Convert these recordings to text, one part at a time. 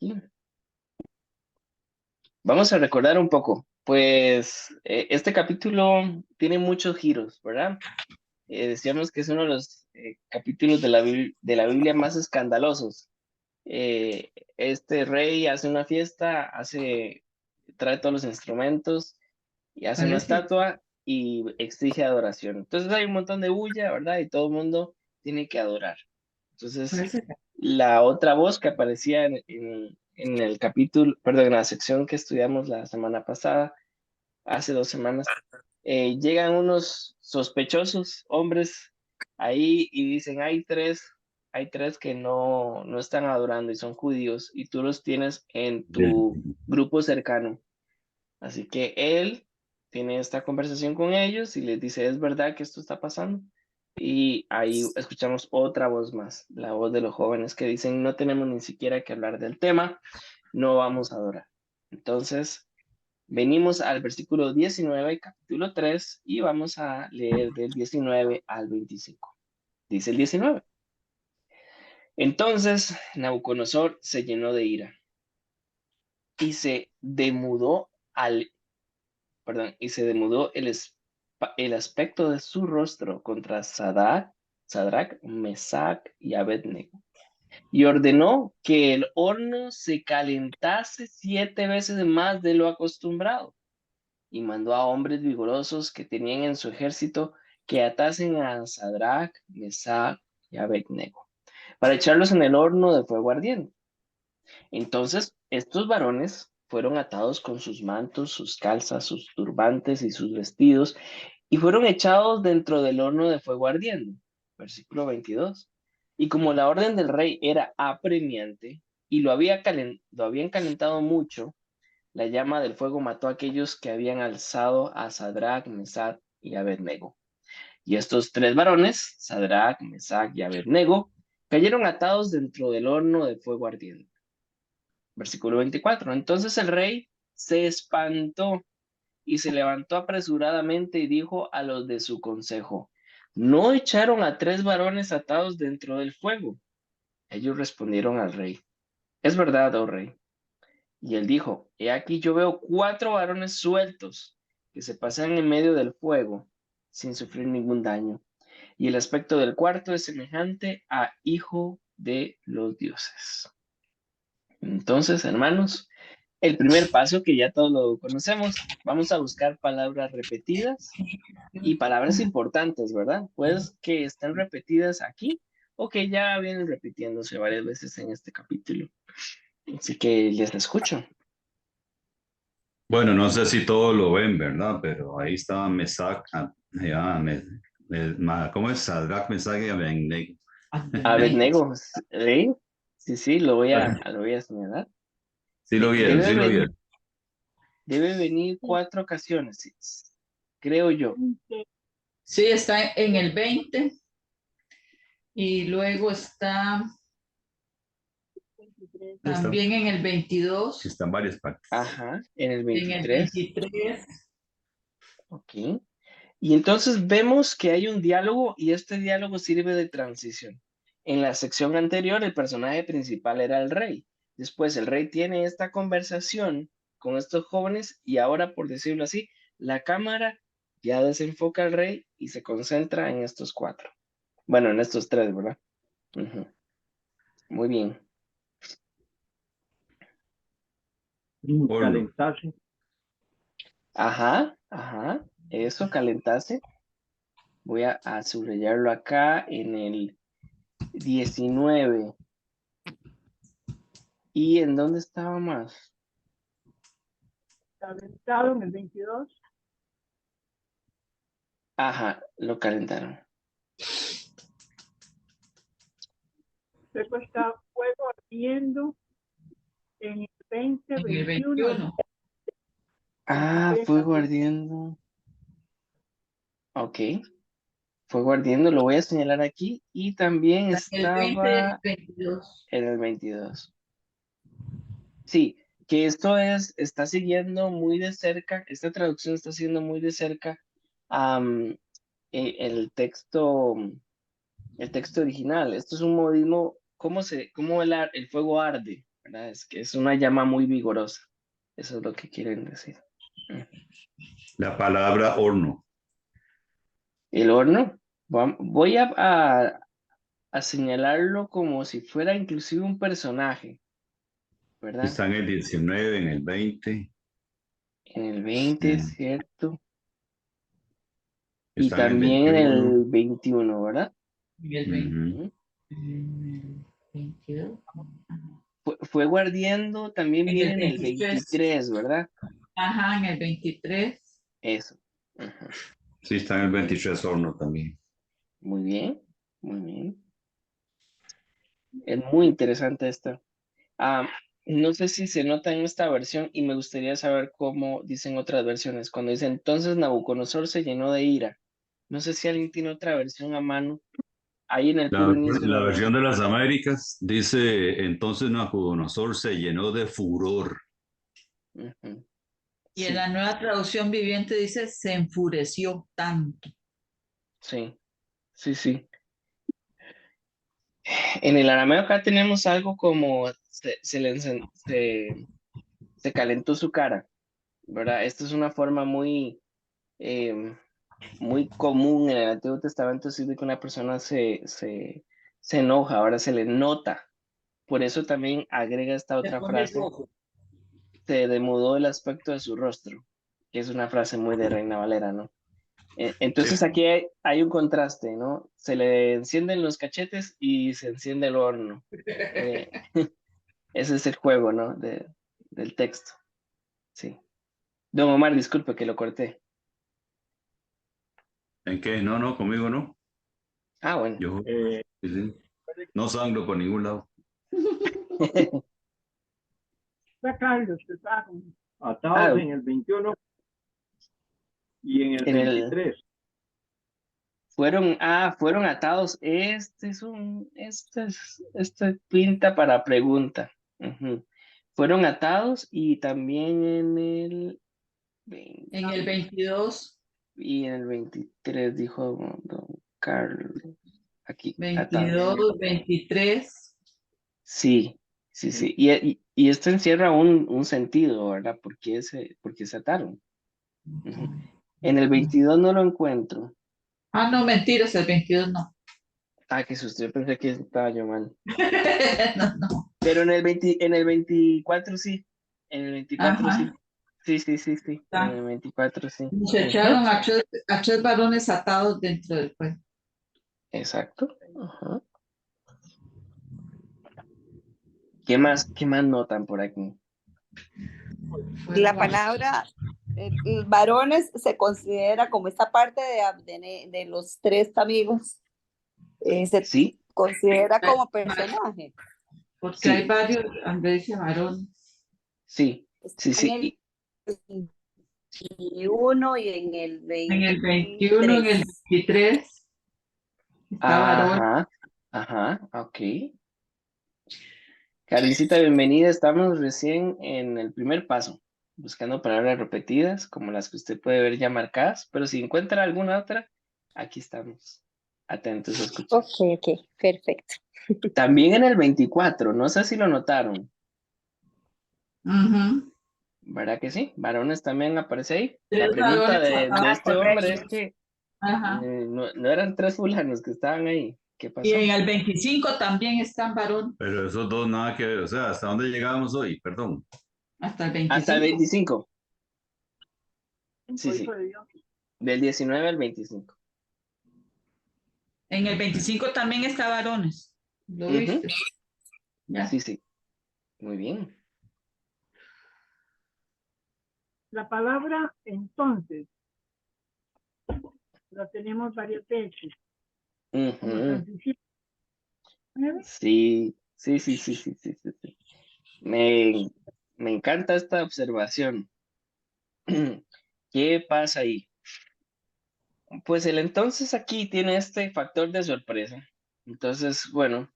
aquí. Vamos a recordar un poco. Pues este capítulo tiene muchos giros, ¿verdad? Decíamos que es uno de los capítulos de de la Biblia más escandalosos. Este rey hace una fiesta, trae todos los instrumentos y hace una Parece, estatua y exige adoración. Entonces hay un montón de bulla, ¿verdad? Y todo el mundo tiene que adorar. Entonces, parece. la otra voz que aparecía en el capítulo, perdón, en la sección que estudiamos la semana pasada, hace 2 semanas, llegan unos sospechosos hombres ahí y dicen, hay tres que no están adorando y son judíos y tú los tienes en tu grupo cercano. Así que él tiene esta conversación con ellos y les dice, ¿es verdad que esto está pasando? Y ahí escuchamos otra voz más, la voz de los jóvenes que dicen, no tenemos ni siquiera que hablar del tema, no vamos a adorar. Entonces, venimos al versículo 19, capítulo 3, y vamos a leer del 19 al 25. Dice el 19. Entonces, Nabucodonosor se llenó de ira y se demudó y se demudó el aspecto de su rostro contra Sadrach, Mesach y Abednego, y ordenó que el horno se calentase 7 veces más de lo acostumbrado, y mandó a hombres vigorosos que tenían en su ejército que atasen a Sadrach, Mesach y Abednego, para echarlos en el horno de fuego ardiente. Entonces, estos varones fueron atados con sus mantos, sus calzas, sus turbantes y sus vestidos, y fueron echados dentro del horno de fuego ardiendo. Versículo 22. Y como la orden del rey era apremiante y lo habían calentado mucho, la llama del fuego mató a aquellos que habían alzado a Sadrach, Mesach y Abednego. Y estos tres varones, Sadrach, Mesach y Abednego, cayeron atados dentro del horno de fuego ardiente. Versículo 24. Entonces el rey se espantó y se levantó apresuradamente y dijo a los de su consejo, ¿no echaron a tres varones atados dentro del fuego? Ellos respondieron al rey, es verdad, oh rey. Y él dijo, he aquí yo veo cuatro varones sueltos que se pasean en medio del fuego sin sufrir ningún daño. Y el aspecto del cuarto es semejante a hijo de los dioses. Entonces, hermanos, el primer paso que ya todos lo conocemos, vamos a buscar palabras repetidas y palabras importantes, ¿verdad? Pues que están repetidas aquí o que ya vienen repitiéndose varias veces en este capítulo. Así que les escucho. Bueno, no sé si todos lo ven, ¿verdad? Pero ahí estaba Mesac, ¿cómo es? Sadrach, Mesach y Abednego. Abednego, ¿sí? Sí, sí, lo voy a señalar. Sí lo vieron, Debe sí lo venir, vieron. debe venir 4 ocasiones, sí, creo yo. Sí, está en el 20 y luego está Está, también en el 22, está en varias partes. Ajá, en el en el 23. 23. Ok. Y entonces vemos que hay un diálogo y este diálogo sirve de transición. En la sección anterior, el personaje principal era el rey. Después, el rey tiene esta conversación con estos jóvenes y ahora, por decirlo así, la cámara ya desenfoca al rey y se concentra en estos cuatro. Bueno, en estos tres, ¿verdad? Ujú. Muy bien. Horno. Calentarse. Ajá, ajá. Eso, calentarse. Voy a subrayarlo acá en el 19. ¿Y en dónde estaba más? Calentado en el 22. Ajá, lo calentaron. Luego está fuego ardiendo en el 20, En el 21, 21. Ah, 23 fuego también. ardiendo. Ok, fuego ardiendo, lo voy a señalar aquí. Y también Está en el 20 y el estaba 22. en el 22. Sí, que está siguiendo muy de cerca, esta traducción está siguiendo muy de cerca am, el texto original. Esto es un modismo, cómo el fuego arde, ¿verdad? Es que es una llama muy vigorosa. Eso es lo que quieren decir. La palabra horno. El horno, voy a señalarlo como si fuera inclusive un personaje, ¿verdad? Está en el 19, en el 20. En el 20, Sí. ¿cierto? Y Está en el también en 21. el 21, ¿verdad? En el 20, Ujú. Ujú. en el 22. Fue guardiando, también En viene el en el 23. 23, ¿verdad? Ajá, en el 23. Eso. Ajá. Sí, está en el 23 horno también. Muy bien, muy bien. Es muy interesante esta. Ah, no sé si se nota en esta versión y me gustaría saber cómo dicen otras versiones. Cuando dice entonces Nabucodonosor se llenó de ira. No sé si alguien tiene otra versión a mano. Ahí en el puro inicio La no lo versión veo. de las Américas dice, entonces Nabucodonosor se llenó de furor. Ujú. Y en Sí, la nueva traducción viviente dice, se enfureció tanto. sí, sí, sí. En el arameo acá tenemos algo como se calentó su cara, ¿verdad? Esta es una forma eh, muy común en el Antiguo Testamento, decir de que una persona se enoja, ahora se le nota. Por eso también agrega esta Se otra pone frase, rojo. se demudó el aspecto de su rostro, que es una frase muy de Reina Valera, ¿no? Sí. Entonces aquí hay un contraste, ¿no? Se le encienden los cachetes y se enciende el horno. Eh, ese es el juego, ¿no? Del texto. Sí. Don Omar, disculpe que lo corté. ¿En qué? No, no, conmigo no. Ah, bueno. Yo, Eh, sí, sí. No sangro por ningún lado. está Carlos, que está atados Ah, en el 21 y en el en el, 23. fueron atados. Esta pinta para pregunta. Ujú. Fueron atados y también en el 20 En el 22, y en el 23 dijo don Carlos. Aquí, atados. 22, 23. Sí, sí, sí. Y esto encierra un sentido, ¿verdad? ¿Por qué se ataron? Ujú. En el 22 no lo encuentro. Ah, no, mentiras, el 22 no. Ah, qué susto, yo pensé que estaba yo mal. No, no. Pero en el 24 sí. En el 24 sí. Ajá, Sí, sí, sí, sí. En está. el 24 sí. Nos Ujú. echaron a tres varones atados dentro del cuerpo. Exacto. Ajá. ¿Qué más notan por aquí? La palabra varones se considera como esta parte de los tres amigos, se Sí, considera como personaje. Porque hay sí, varios, donde dice varones. sí, Está sí, en sí. el 21 y en el En el 21, en el 23. 23, está varón. Ajá, ajá, ok. Karencita, bienvenida. Estamos recién en el primer paso, buscando palabras repetidas, como las que usted puede ver ya marcadas, pero si encuentra alguna otra, aquí estamos, atentos a escuchar. Ok, ok, perfecto. También en el 24, no sé si lo notaron, Ujú. ¿verdad que sí? Varones también aparece ahí. La Tres pregunta varones de atados. Ah, este hombre es correcto. que Ajá. no eran tres fulanos que estaban ahí. ¿Qué Y en pasó? el 25 también están varón, Pero esos dos nada que ver. O sea, ¿hasta dónde llegábamos hoy? Perdón. hasta el Hasta el 25. 25, sí, Hijo sí, de Dios. del 19 al 25. En el 25 también está varones. ¿Lo Ujú, viste? Ya. sí, sí, muy bien. La palabra entonces la tenemos varias veces, como Ujú. transición. Sí, sí, sí, sí, sí, sí, sí, sí. Me encanta esta observación. ¿Qué pasa ahí? Pues el entonces aquí tiene este factor de sorpresa. Entonces, bueno,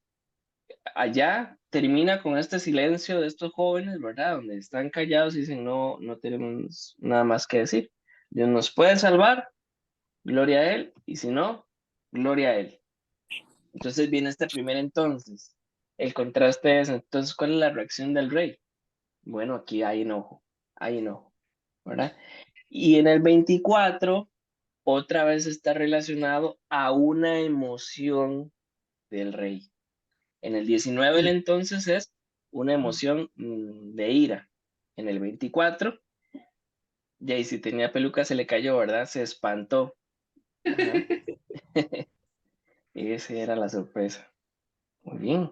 allá termina con este silencio de estos jóvenes, ¿verdad? Donde están callados y dicen, no, no tenemos nada más que decir. Dios nos puede salvar, gloria a Él, y si no, gloria a Él. Entonces viene este primer entonces. El contraste es, entonces, ¿cuál es la reacción del rey? Bueno, aquí hay enojo, ¿verdad? Y en el 24, otra vez está relacionado a una emoción del rey. En el 19, el entonces es una emoción de ira. En el 24, ya y si tenía peluca se le cayó, ¿verdad? Se espantó. Ajá. Esa era la sorpresa. Muy bien.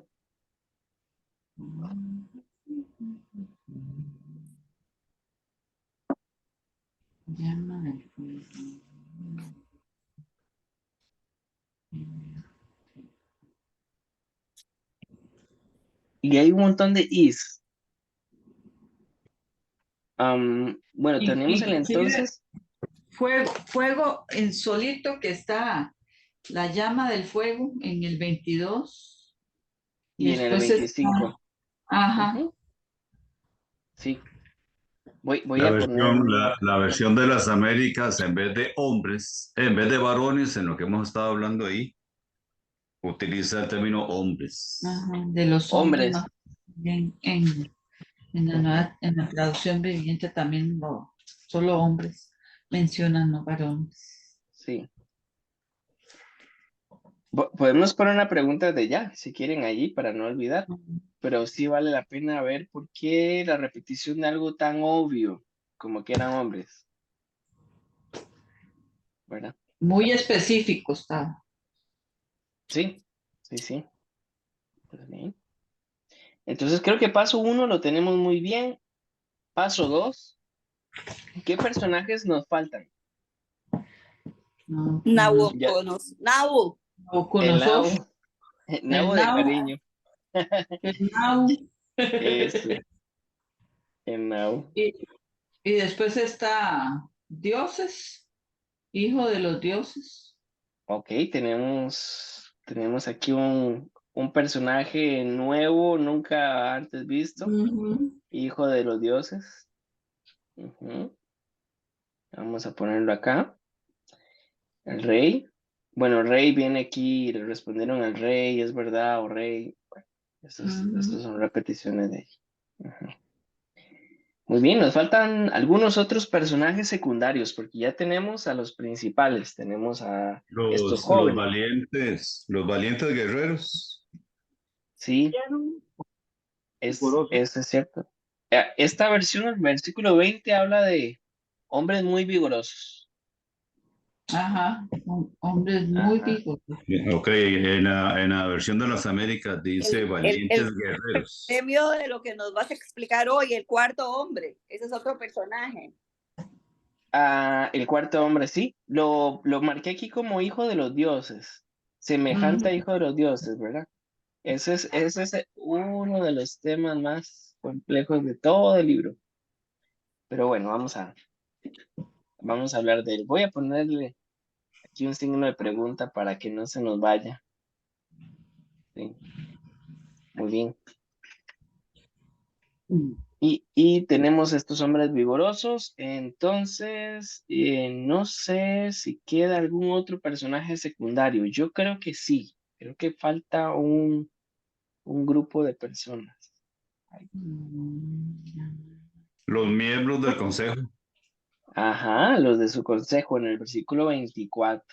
Llama del fuego. Y hay un montón de is. Bueno, tenemos el Inclusive entonces fuego en solito que está la llama del fuego en el 22 y y en el después está, 25. ajá, Ujú. Sí, voy a ponerlo. La versión de las Américas, en vez de hombres, en vez de varones, en lo que hemos estado hablando ahí, utiliza el término hombres. ajá, de los hombres Hombres. más bien en la traducción viviente también solo hombres mencionan, no varones. Sí. Podemos poner una pregunta de ya, si quieren allí, para no olvidar. Pero sí vale la pena ver por qué la repetición de algo tan obvio como que eran hombres, ¿verdad? Muy específico está. Sí, sí, sí. Pues bien. Entonces creo que paso 1 lo tenemos muy bien. Paso 2, ¿qué personajes nos faltan? No, Ya, Nabu. el Nabucodonosor, nabo, el el nabo de Nau, cariño. el Nau. Eso, el nabo. Y, y después está dioses, hijo de los dioses. Ok, tenemos aquí un personaje nuevo, nunca antes visto, Ujú. hijo de los dioses. Ujú. Vamos a ponerlo acá. El rey. Bueno, el rey viene aquí, le respondieron al rey, es verdad, o rey. Bueno, estos Ujú. son repeticiones de ahí. Ujú. Muy bien, nos faltan algunos otros personajes secundarios, porque ya tenemos a los principales, tenemos a estos jóvenes, Los valientes guerreros. ¿sí? Eso es cierto. Esta versión, el versículo 20, habla de hombres muy vigorosos. Ajá, hombres muy Ajá. vivos. Ok, en la versión de las Américas dice valientes El guerreros. premio de lo que nos vas a explicar hoy, el cuarto hombre. Ese es otro personaje. El cuarto hombre, sí. Lo marqué aquí como hijo de los dioses. Semejante a Ujú. hijo de los dioses, ¿verdad? Ese es uno de los temas más complejos de todo el libro. Pero bueno, vamos a hablar de él. Voy a ponerle aquí un signo de pregunta para que no se nos vaya. Sí, muy bien. Y tenemos estos hombres vigorosos, entonces no sé si queda algún otro personaje secundario. Yo creo que sí, creo que falta un grupo de personas. Los miembros del consejo. Ajá, los de su consejo en el versículo 24.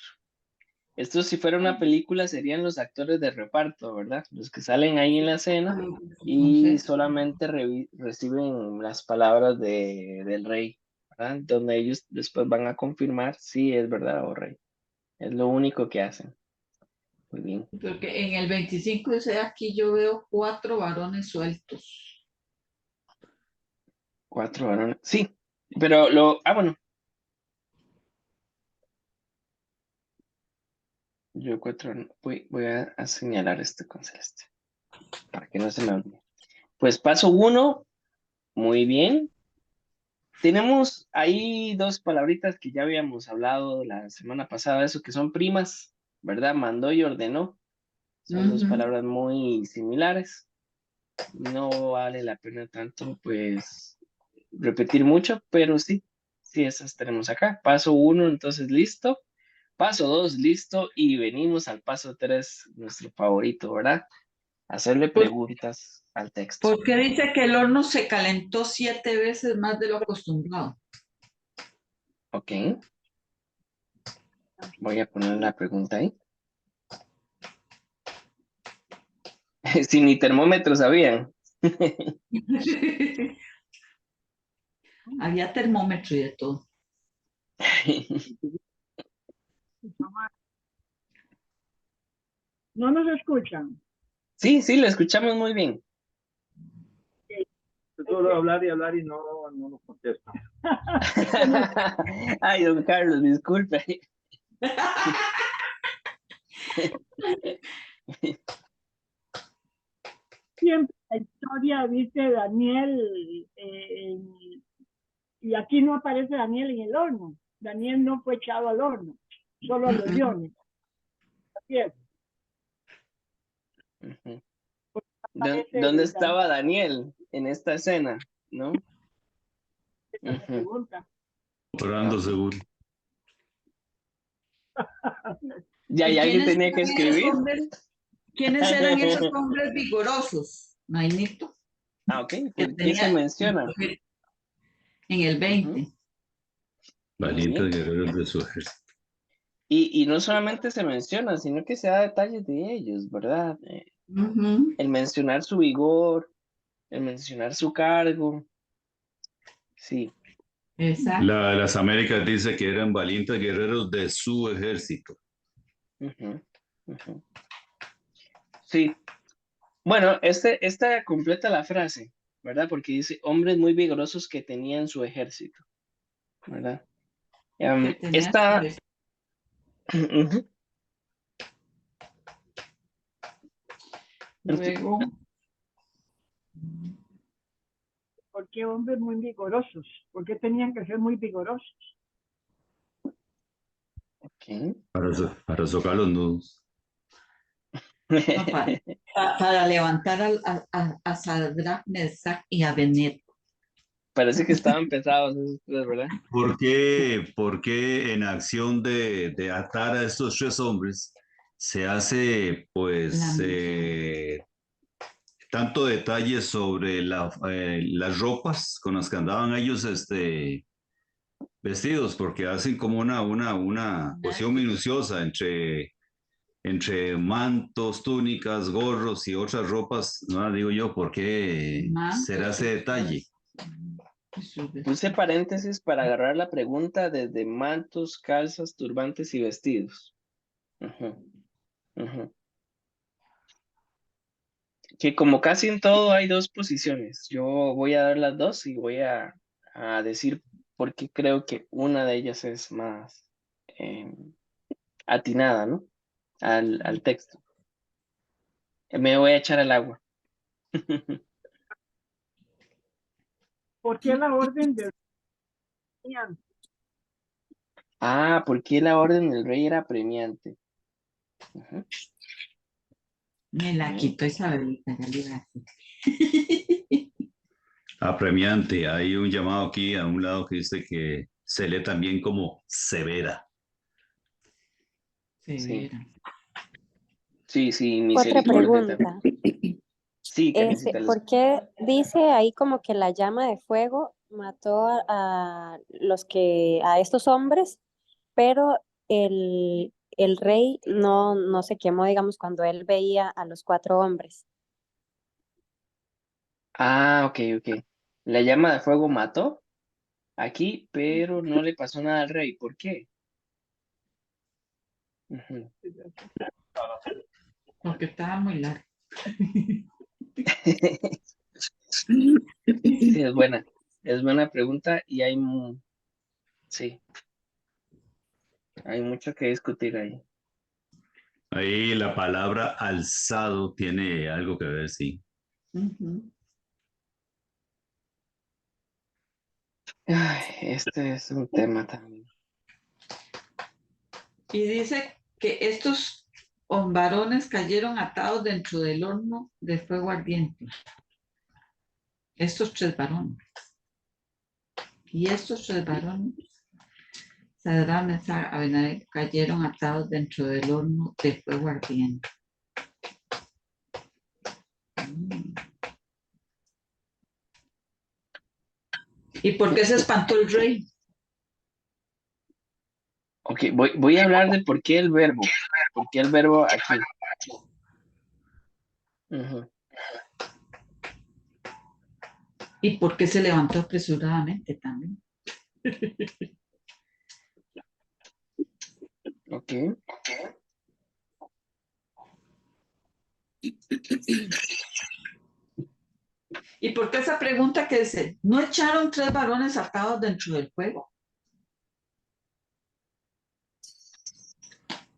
Estos si fuera una película serían los actores de reparto, ¿verdad? Los que salen ahí en la escena y Entonces, solamente reciben las palabras del rey, ¿verdad? Donde ellos después van a confirmar si es verdad o rey. Es lo único que hacen. Muy bien. porque en el 25 dice aquí yo veo 4 varones sueltos. 4 varones. Sí, pero bueno, yo 4, voy a señalar esto con Celeste para que no se me olvide. Pues paso 1, muy bien. Tenemos ahí dos palabritas que ya habíamos hablado la semana pasada, eso que son primas, ¿verdad? Mandó y ordenó. Son dos Ujú. palabras muy similares. No vale la pena tanto, pues, repetir mucho, pero sí, sí, esas tenemos acá. Paso 1, entonces listo. Paso 2, listo. Y venimos al paso 3, nuestro favorito, ¿verdad? hacerle preguntas al texto. Porque dice que el horno se calentó 7 veces más de lo acostumbrado. Ok. Voy a poner la pregunta ahí. Si ni termómetro sabían. Había termómetro y de todo. No nos escuchan. Sí, sí, lo escuchamos muy bien. Solo hablar y no nos contestan. Ay, don Carlos, disculpe. Siempre la historia dice Daniel, y aquí no aparece Daniel en el horno. Daniel no fue echado al horno, solo a los leones. Así es. Ujú. Aparece ¿Dónde Daniel, estaba Daniel en esta escena? ¿No? esa es la Ujú. pregunta. Orando Ok. seguro. Ya, ¿Y ya alguien quiénes tenía que eran esos escribir. hombres? ¿Quiénes eran esos hombres vigorosos, Mainito? Ah, ok. Que ¿Por qué se tenía menciona? en el Ujú. 20. Muy Valientes bien. guerreros de su ejército. Y no solamente se menciona, sino que se da detalles de ellos, ¿verdad? Ujú, El mencionar su vigor, el mencionar su cargo. Sí. exacto. Las Américas dice que eran valientes guerreros de su ejército. Ujú, ujú. Sí. Bueno, esta completa la frase, ¿verdad? Porque dice hombres muy vigorosos que tenían su ejército, ¿verdad? Que tenía Esta, ujú. luego, ¿Por qué hombres muy vigorosos? ¿Por qué tenían que ser muy vigorosos? Ok. Para socar los nudos. no, para levantar a Sadrach, Mesach y Abednego. Parece que estaban pesados esos tres, ¿verdad? Por qué en acción de atar a estos 3 hombres se hace pues La- tanto detalle sobre las ropas con las que andaban ellos vestidos? Porque hacen como una cuestión minuciosa entre mantos, túnicas, gorros y otras ropas. No digo yo, ¿por qué será mantos, ese detalle? Puse paréntesis para agarrar la pregunta desde mantos, calzas, turbantes y vestidos. Ujú, ujú. Que como casi en todo hay dos posiciones. Yo voy a dar las dos y voy a decir por qué creo que una de ellas es más atinada, ¿no? Al texto. Me voy a echar al agua. ¿Por qué la orden de Ah, ¿por qué la orden del rey era premiante? Ujú. Me la Bien. quitó Isabelita, ya le iba a decir. Apremiante. Hay un llamado aquí a un lado que dice que se lee también como severa. Sí, Severa. sí, sí, Otra misericordia también. pregunta. Sí, Karencita, ¿Por qué dice ahí como que la llama de fuego mató a estos hombres, pero el rey no se quemó, digamos, cuando él veía a los 4 hombres? Ah, ok, ok. La llama de fuego mató aquí, pero no le pasó nada al rey. ¿Por qué? Ujú. Porque estaba muy largo. Sí, es buena pregunta y sí, hay mucho que discutir ahí. Ahí la palabra alzado tiene algo que ver, sí. Ujú. Ay, este es un tema también. Y dice que estos varones cayeron atados dentro del horno de fuego ardiente. Estos 3 varones. Y estos 3 varones, Sadrach, Mesach, Abednego, cayeron atados dentro del horno de fuego ardiente. ¿Y por qué se espantó el rey? Ok, voy a hablar de por qué el verbo. ¿Por qué el verbo aquí? Ujú. ¿Y por qué se levantó apresuradamente también? Ok. ¿Y por qué esa pregunta que dice, ¿no echaron 3 varones atados dentro del fuego?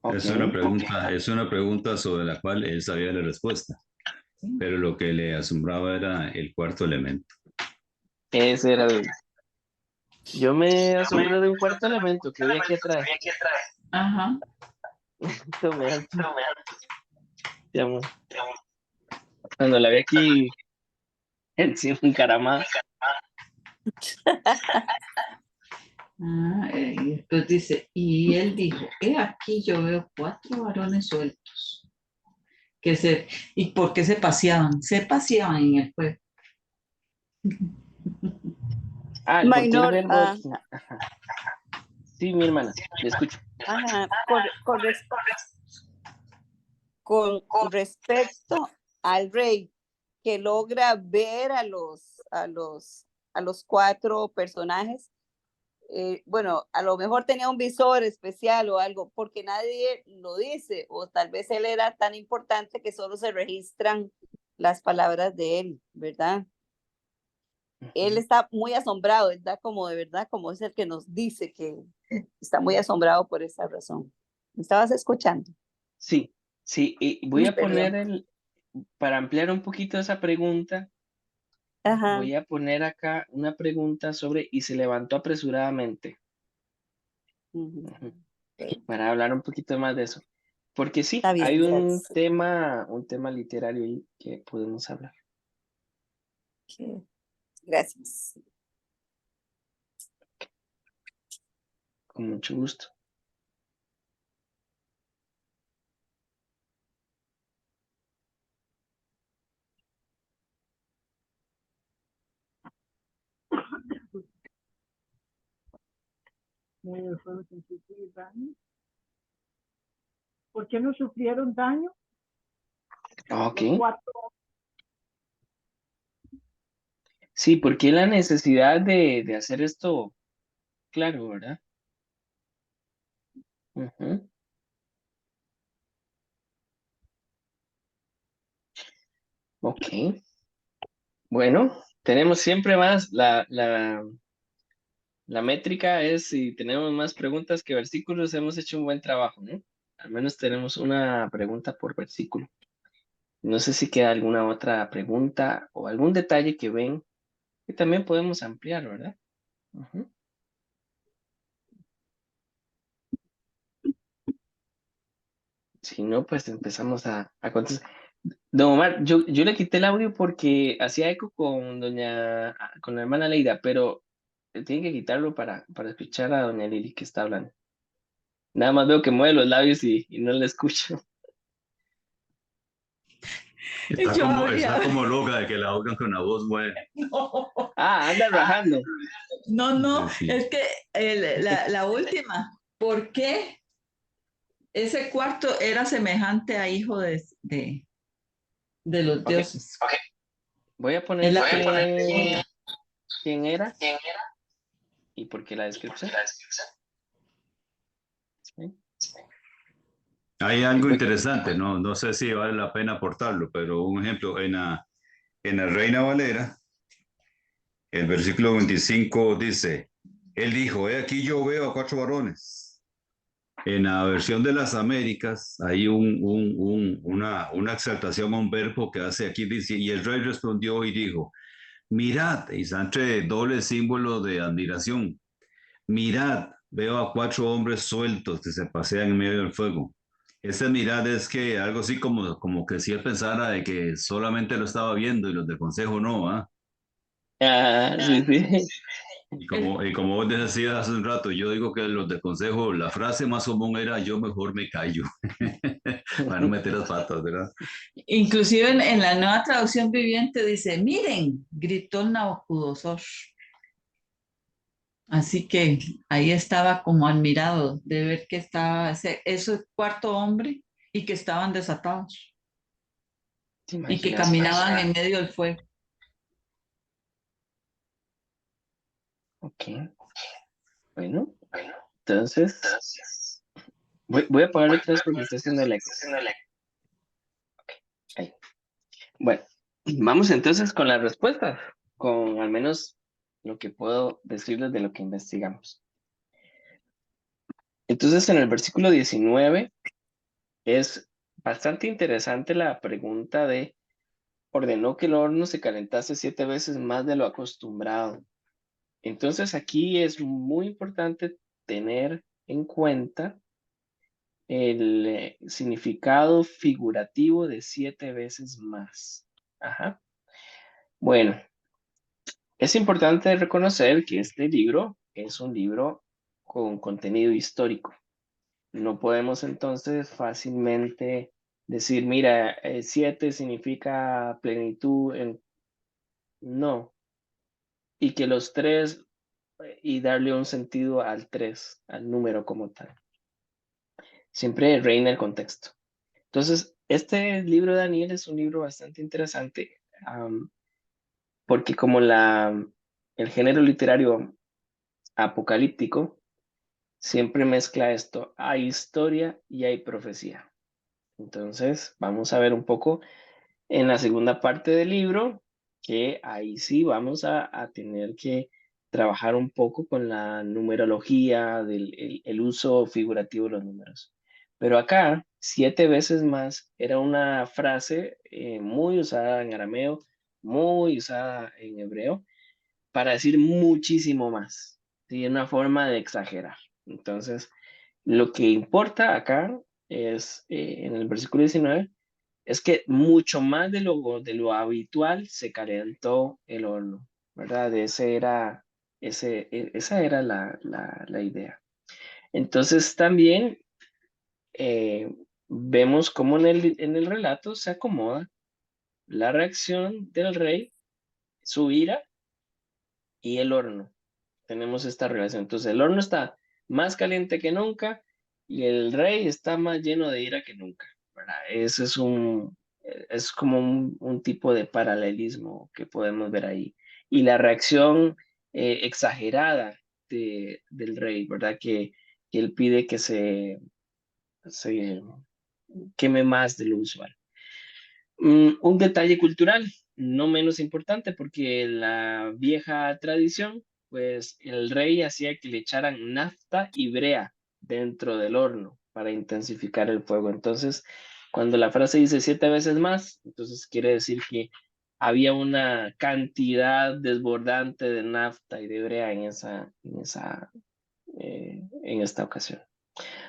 Ok. Es una pregunta sobre la cual él sabía la respuesta, pero lo que le asombraba era el cuarto elemento. Ese era el... Yo me asombré de un cuarto elemento que vi aquí atrás. Ajá. Tome alto. Ya, amor. Cuando la vi aquí encima encaramada. Y después dice, y él dijo, aquí yo veo 4 varones sueltos. ¿Y por qué se paseaban? Se paseaban en el fuego. Ah, ¿por qué el Minor, verbo aquí? Ajá. Sí, mi hermana, le escucho. ajá, con respecto al rey que logra ver a los 4 personajes, bueno, a lo mejor tenía un visor especial o algo, porque nadie lo dice, o tal vez él era tan importante que solo se registran las palabras de él, ¿verdad? Él está muy asombrado, él da como de verdad, como es el que nos dice que está muy asombrado por esa razón. ¿Me estabas escuchando? Sí, sí, y voy a Perdón. poner para ampliar un poquito esa pregunta, Ajá. voy a poner acá una pregunta sobre y se levantó apresuradamente. Ujú. Ujú. Para hablar un poquito más de eso. Porque sí, Está bien, hay gracias. un tema literario ahí que podemos hablar. Ok, gracias. Con mucho gusto. Medio del fuego sin sufrir daño. ¿Por qué no sufrieron daño? Ok. Los 4. Sí, porque la necesidad de hacer esto, claro, ¿verdad? Ujú. Ok. Bueno, tenemos siempre más. La métrica es si tenemos más preguntas que versículos, hemos hecho un buen trabajo, ¿no? Al menos tenemos una pregunta por versículo. No sé si queda alguna otra pregunta o algún detalle que ven que también podemos ampliar, ¿verdad? Ujú. Si no, pues empezamos a contestar. Don Omar, yo le quité el audio porque hacía eco con la hermana Leida, pero tiene que quitarlo para escuchar a doña Lili que está hablando. Nada más veo que mueve los labios y no le escucho. Está como loca de que la oigan con la voz buena. No, Ah, anda rajando. no, Sí. es que la última, ¿por qué ese cuarto era semejante a hijo de los Ok, dioses? voy a Es poner la pregunta. quién era y por qué la descripción. ¿Sí? Hay algo Voy- interesante, no sé si vale la pena aportarlo, pero un ejemplo, en la Reina Valera, el versículo 25 dice, él dijo, aquí yo veo a 4 varones. En la versión de las Américas hay una exaltación a un verbo que hace aquí, dice, y el rey respondió y dijo, mirad, y está entre doble símbolo de admiración, mirad, veo a 4 hombres sueltos que se pasean en medio del fuego. Esa mirada es que algo así como que si él pensara de que solamente lo estaba viendo y los del consejo no, ¿ah? Ah, sí, sí. Y como vos decías hace un rato, yo digo que los del consejo, la frase más común era yo mejor me callo, para no meter las patas, ¿verdad? Inclusive en la nueva traducción viviente dice, miren, gritó Nabucodonosor. Así que ahí estaba como admirado de ver que estaba ese cuarto hombre y que estaban desatados ¿Te y que imaginas? caminaban en medio del fuego. Ok, bueno, entonces voy a apagar otra vez porque está haciendo el eco. Ahí. Bueno, vamos entonces con las respuestas, con al menos lo que puedo decirles de lo que investigamos. Entonces, en el versículo 19 es bastante interesante la pregunta de, ordenó que el horno se calentase 7 veces más de lo acostumbrado. Entonces, aquí es muy importante tener en cuenta el significado figurativo de 7 veces más. Ajá. Bueno, es importante reconocer que este libro es un libro con contenido histórico. No podemos entonces fácilmente decir, mira, 7 significa plenitud. No. Y que los 3 y darle un sentido al 3, al número como tal. Siempre reina el contexto. Entonces, este libro de Daniel es un libro bastante interesante, porque como el género literario apocalíptico siempre mezcla esto, hay historia y hay profecía. Entonces, vamos a ver un poco en la segunda parte del libro, que ahí sí vamos a tener que trabajar un poco con la numerología, el uso figurativo de los números. Pero acá, 7 veces más era una frase muy usada en arameo, muy usada en hebreo, para decir muchísimo más. ¿Sí? Una forma de exagerar. Entonces, lo que importa acá es, en el versículo 19, es que mucho más de lo habitual se calentó el horno, ¿verdad? Esa era la idea. Entonces también vemos cómo en el relato se acomoda la reacción del rey, su ira y el horno. Tenemos esta relación. Entonces el horno está más caliente que nunca y el rey está más lleno de ira que nunca, ¿verdad? Ese es como un tipo de paralelismo que podemos ver ahí. Y la reacción exagerada del rey, ¿verdad? Que él pide que se queme más de lo usual. Un detalle cultural, no menos importante, porque la vieja tradición, pues el rey hacía que le echaran nafta y brea dentro del horno para intensificar el fuego. Entonces, cuando la frase dice 7 veces más, entonces quiere decir que había una cantidad desbordante de nafta y de brea en esta ocasión.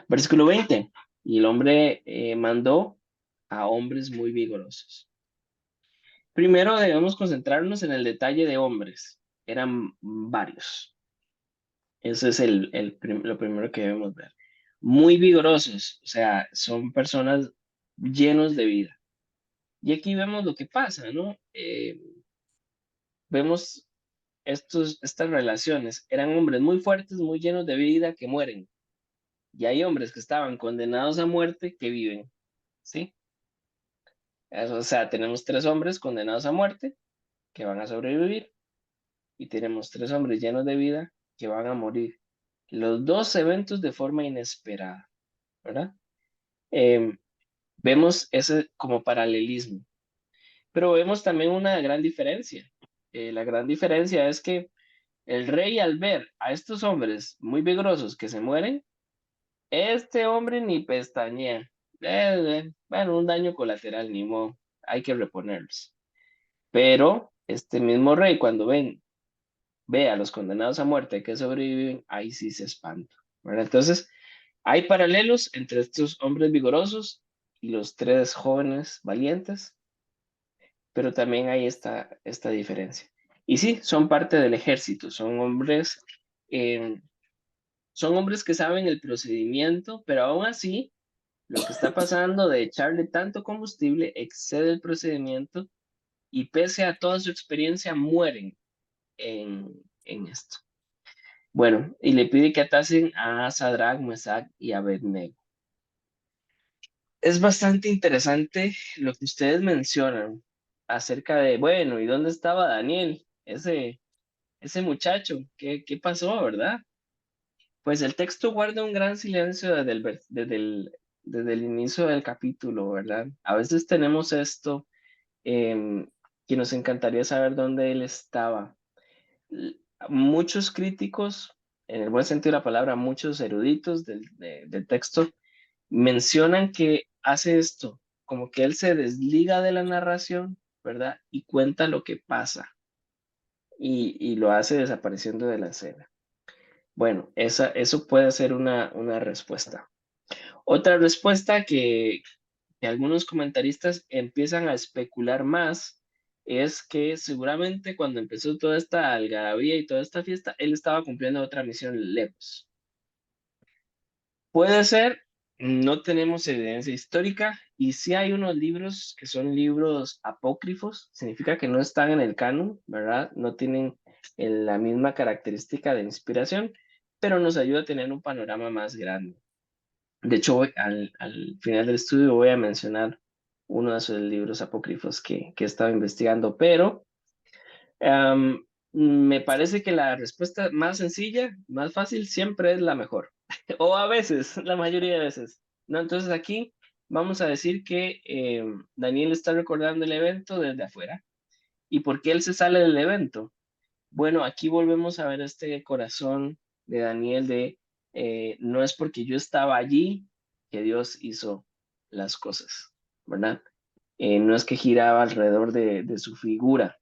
Versículo 20. Y el hombre mandó a hombres muy vigorosos. Primero debemos concentrarnos en el detalle de hombres. Eran varios. Ese es lo primero que debemos ver. Muy vigorosos, o sea, son personas llenos de vida. Y aquí vemos lo que pasa, ¿no? Vemos estas relaciones. Eran hombres muy fuertes, muy llenos de vida que mueren. Y hay hombres que estaban condenados a muerte que viven, ¿sí? O sea, tenemos 3 hombres condenados a muerte que van a sobrevivir y tenemos 3 hombres llenos de vida que van a morir. Los dos eventos de forma inesperada, ¿verdad? Em, Vemos ese como paralelismo, pero vemos también una gran diferencia. La gran diferencia es que el rey al ver a estos hombres muy vigorosos que se mueren, este hombre ni pestañea. Bueno, un daño colateral, ni modo, hay que reponerlos. Pero este mismo rey, cuando ve a los condenados a muerte que sobreviven, ahí sí se espanta, ¿verdad? Entonces, hay paralelos entre estos hombres vigorosos y los 3 jóvenes valientes, pero también hay esta diferencia. Y sí, son parte del ejército, eh, son hombres que saben el procedimiento, pero aún así, lo que está pasando de echarle tanto combustible excede el procedimiento y pese a toda su experiencia, mueren en esto. Bueno, y le pide que atasen a Sadrach, Mesach y Abednego. Es bastante interesante lo que ustedes mencionan acerca de, bueno, ¿y dónde estaba Daniel? Ese muchacho, ¿qué pasó, verdad? Pues el texto guarda un gran silencio desde el inicio del capítulo, ¿verdad? A veces tenemos esto, que nos encantaría saber dónde él estaba. L- Muchos críticos, en el buen sentido de la palabra, muchos eruditos del texto, mencionan que hace esto, como que él se desliga de la narración, ¿verdad? Y cuenta lo que pasa y lo hace desapareciendo de la escena. Bueno, eso puede ser una respuesta. Otra respuesta que algunos comentaristas empiezan a especular más es que seguramente cuando empezó toda esta algarabía y toda esta fiesta, él estaba cumpliendo otra misión lejos. Puede ser, no tenemos evidencia histórica y sí hay unos libros que son libros apócrifos, significa que no están en el canon, ¿verdad? No tienen la misma característica de inspiración, pero nos ayuda a tener un panorama más grande. De hecho, al final del estudio voy a mencionar uno de esos libros apócrifos que he estado investigando, pero me parece que la respuesta más sencilla, más fácil, siempre es la mejor. O a veces, la mayoría de veces. ¿No? Entonces aquí vamos a decir que Daniel está recordando el evento desde afuera. ¿Y por qué él se sale del evento? Bueno, aquí volvemos a ver este corazón de Daniel de no es porque yo estaba allí que Dios hizo las cosas, ¿verdad? No es que giraba alrededor de su figura,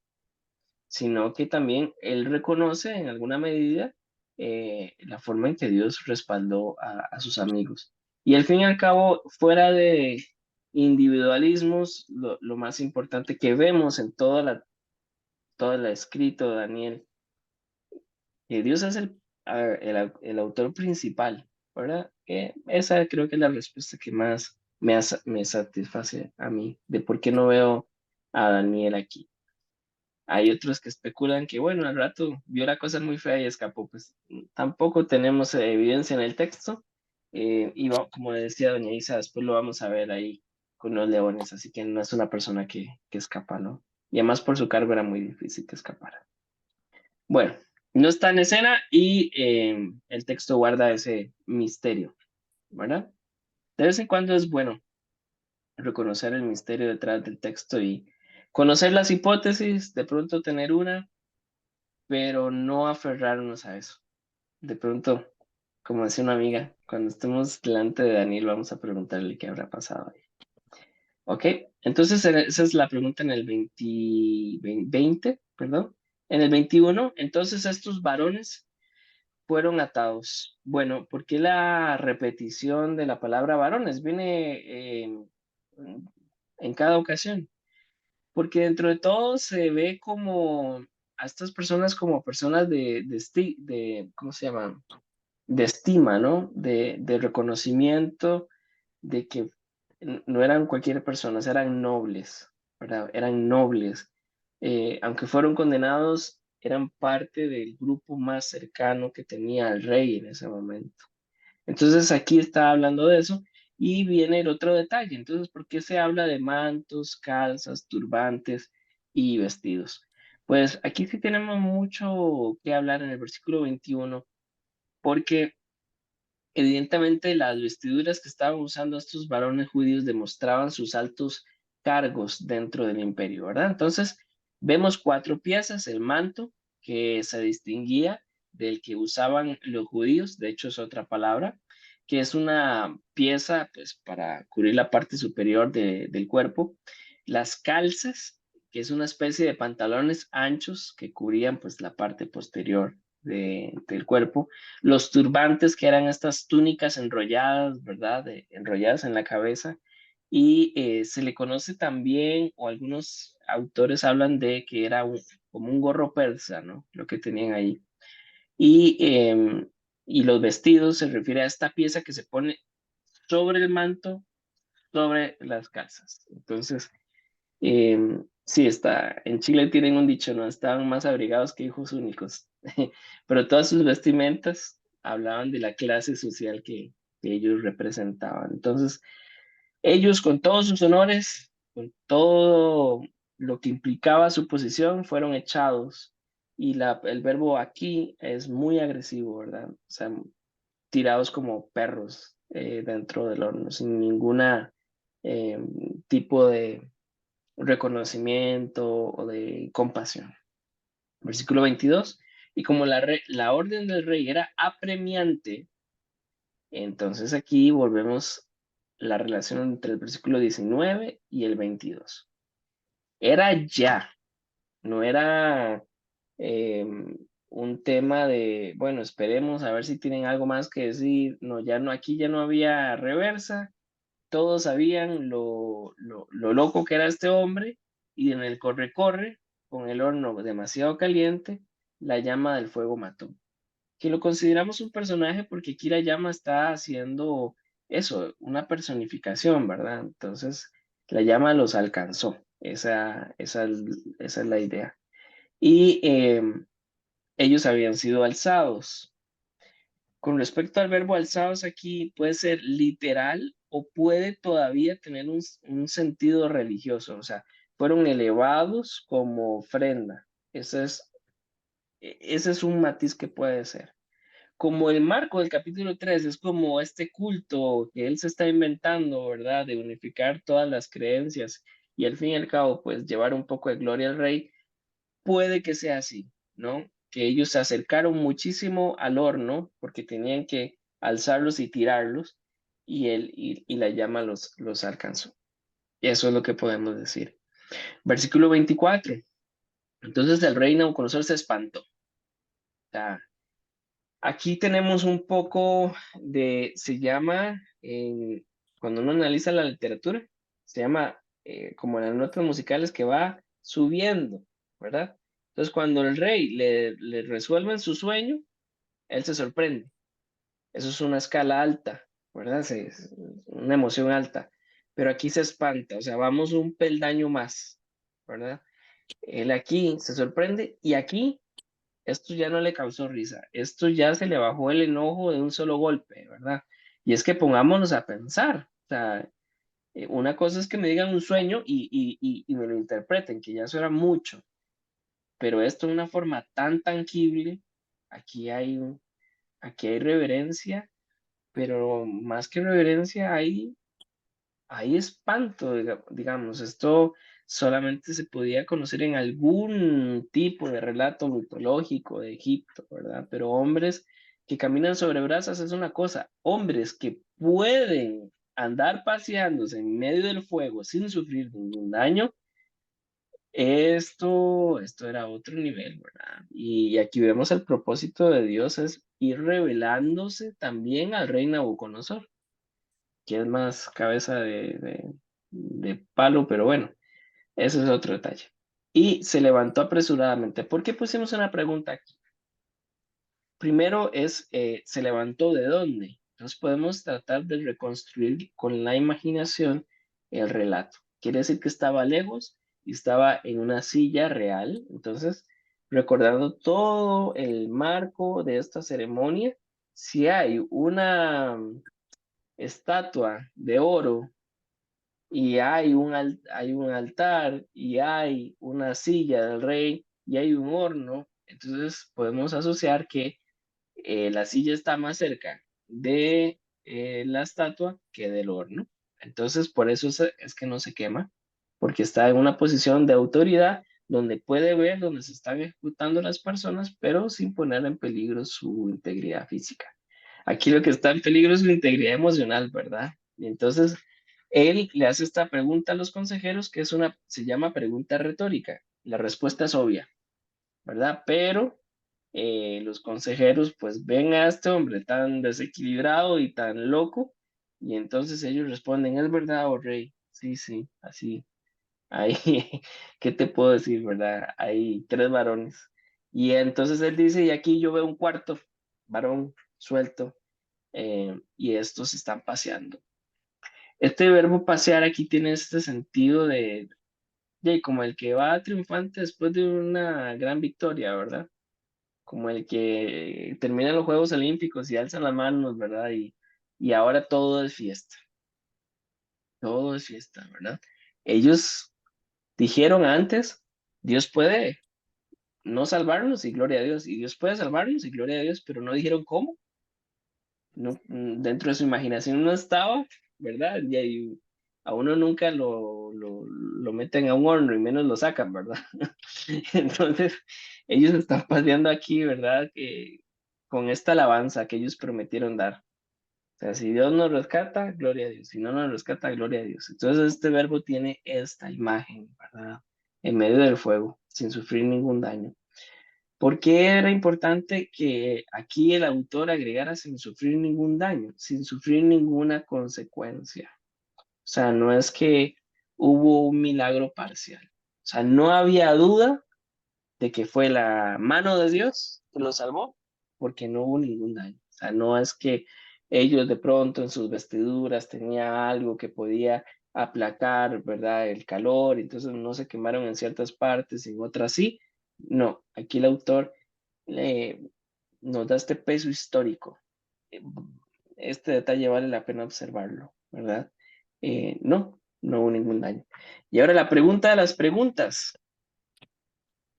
sino que también él reconoce en alguna medida la forma en que Dios respaldó a sus amigos. Y al fin y al cabo, fuera de individualismos, lo más importante que vemos en todo el escrito de Daniel, que Dios es el autor principal, ¿verdad? Esa creo que es la respuesta que más me satisface a mí, de por qué no veo a Daniel aquí. Hay otros que especulan que, bueno, al rato vio la cosa muy fea y escapó. Pues tampoco tenemos evidencia en el texto. Como decía doña Isa, después lo vamos a ver ahí con los leones, así que no es una persona que escapa, ¿no? Y además por su cargo era muy difícil que escapara. Bueno, no está en escena y el texto guarda ese misterio, ¿verdad? De vez en cuando es bueno reconocer el misterio detrás del texto y conocer las hipótesis, de pronto tener una, pero no aferrarnos a eso. De pronto, como decía una amiga, cuando estemos delante de Daniel vamos a preguntarle qué habrá pasado ahí. ¿Ok? Entonces, esa es la pregunta en el 20, perdón. En el 21, entonces estos varones fueron atados. Bueno, ¿por qué la repetición de la palabra varones viene en cada ocasión? Porque dentro de todo se ve como a estas personas como personas ¿cómo se llama? De estima, ¿no? De reconocimiento, de que no eran cualquier persona, eran nobles, ¿verdad? Eran nobles. Aunque fueron condenados, eran parte del grupo más cercano que tenía al rey en ese momento. Entonces aquí está hablando de eso y viene el otro detalle. Entonces, ¿por qué se habla de mantos, calzas, turbantes y vestidos? Pues aquí sí tenemos mucho que hablar en el versículo 21, porque evidentemente las vestiduras que estaban usando estos varones judíos demostraban sus altos cargos dentro del imperio, ¿verdad? Entonces, vemos cuatro piezas, el manto que se distinguía del que usaban los judíos, de hecho es otra palabra, que es una pieza pues para cubrir la parte superior del cuerpo, las calzas, que es una especie de pantalones anchos que cubrían pues la parte posterior del cuerpo, los turbantes, que eran estas túnicas enrolladas, ¿verdad? Enrolladas en la cabeza. Y se le conoce también, o algunos autores hablan de que era como un gorro persa, ¿no? Lo que tenían ahí. Y los vestidos se refiere a esta pieza que se pone sobre el manto, sobre las calzas. Entonces, Sí, está. En Chile tienen un dicho, ¿no? Estaban más abrigados que hijos únicos. Pero todas sus vestimentas hablaban de la clase social que ellos representaban. Entonces, ellos con todos sus honores, con todo lo que implicaba su posición, fueron echados. Y el verbo aquí es muy agresivo, ¿verdad? O sea, tirados como perros dentro del horno, sin ninguna tipo de reconocimiento o de compasión. Versículo 22. Y como la orden del rey era apremiante, entonces aquí volvemos la relación entre el versículo 19 y el 22. Era ya, no era eh, un tema de, bueno, esperemos a ver si tienen algo más que decir. No, ya no, aquí ya no había reversa. Todos sabían lo loco que era este hombre y en el corre-corre, con el horno demasiado caliente, la llama del fuego mató. Que lo consideramos un personaje porque aquí la llama está haciendo eso, una personificación, ¿verdad? Entonces, la llama los alcanzó. Esa es la idea. Y ellos habían sido alzados. Con respecto al verbo alzados aquí, puede ser literal o puede todavía tener un sentido religioso. O sea, fueron elevados como ofrenda. Ese es un matiz que puede ser. Como el marco del capítulo 3 es como este culto que él se está inventando, ¿verdad? De unificar todas las creencias y al fin y al cabo, pues llevar un poco de gloria al rey, puede que sea así, ¿no? Que ellos se acercaron muchísimo al horno porque tenían que alzarlos y tirarlos y la llama los alcanzó. Y eso es lo que podemos decir. Versículo 24. Entonces el rey Nabucodonosor se espantó. O sea, aquí tenemos un poco se llama, cuando uno analiza la literatura, se llama como las notas musicales que va subiendo, ¿verdad? Entonces, cuando el rey le resuelven su sueño, él se sorprende. Eso es una escala alta, ¿verdad? Es una emoción alta. Pero aquí se espanta, o sea, vamos un peldaño más, ¿verdad? Él aquí se sorprende y aquí esto ya no le causó risa, esto ya se le bajó el enojo de un solo golpe, ¿verdad? Y es que pongámonos a pensar, o sea, una cosa es que me digan un sueño y me lo interpreten, que ya eso era mucho, pero esto de una forma tan tangible, aquí hay, aquí hay reverencia, pero más que reverencia hay espanto, digamos, esto solamente se podía conocer en algún tipo de relato mitológico de Egipto, ¿verdad? Pero hombres que caminan sobre brasas es una cosa, hombres que pueden andar paseándose en medio del fuego sin sufrir ningún daño, esto era otro nivel, ¿verdad? Y aquí vemos el propósito de Dios es ir revelándose también al rey Nabucodonosor que es más cabeza de palo, pero bueno, ese es otro detalle. Y se levantó apresuradamente. ¿Por qué pusimos una pregunta aquí? Primero es, ¿se levantó de dónde? Entonces podemos tratar de reconstruir con la imaginación el relato. Quiere decir que estaba lejos y estaba en una silla real. Entonces, recordando todo el marco de esta ceremonia, si hay una estatua de oro y hay un altar y hay una silla del rey y hay un horno, entonces podemos asociar que la silla está más cerca de la estatua que del horno. Entonces, por eso es que no se quema, porque está en una posición de autoridad donde puede ver donde se están ejecutando las personas, pero sin poner en peligro su integridad física. Aquí lo que está en peligro es su integridad emocional, ¿verdad? Y entonces, él le hace esta pregunta a los consejeros, que se llama pregunta retórica. La respuesta es obvia, ¿verdad? Pero los consejeros pues ven a este hombre tan desequilibrado y tan loco y entonces ellos responden, ¿es verdad, oh rey? Sí, sí, así. Ahí, ¿qué te puedo decir, verdad? Hay tres varones. Y entonces él dice, y aquí yo veo un cuarto varón suelto y estos están paseando. Este verbo pasear aquí tiene este sentido y como el que va triunfante después de una gran victoria, ¿verdad? Como el que termina los Juegos Olímpicos y alza las manos, ¿verdad? Y ahora todo es fiesta, ¿verdad? Ellos dijeron antes, Dios puede no salvarnos y gloria a Dios, y Dios puede salvarnos y gloria a Dios, pero no dijeron cómo, no, dentro de su imaginación no estaba, ¿verdad? Y ahí a uno nunca lo meten a un horno y menos lo sacan, ¿verdad? Entonces, ellos están paseando aquí, ¿verdad? Que, con esta alabanza que ellos prometieron dar. O sea, si Dios nos rescata, gloria a Dios. Si no nos rescata, gloria a Dios. Entonces, este verbo tiene esta imagen, ¿verdad? En medio del fuego, sin sufrir ningún daño. ¿Por qué era importante que aquí el autor agregara sin sufrir ningún daño, sin sufrir ninguna consecuencia? O sea, no es que hubo un milagro parcial. O sea, no había duda de que fue la mano de Dios que lo salvó, porque no hubo ningún daño. O sea, no es que ellos de pronto en sus vestiduras tenían algo que podía aplacar, ¿verdad? El calor, entonces no se quemaron en ciertas partes, en otras sí. No, aquí el autor nos da este peso histórico. Eh, Este detalle vale la pena observarlo, ¿verdad? No hubo ningún daño. Y ahora la pregunta de las preguntas.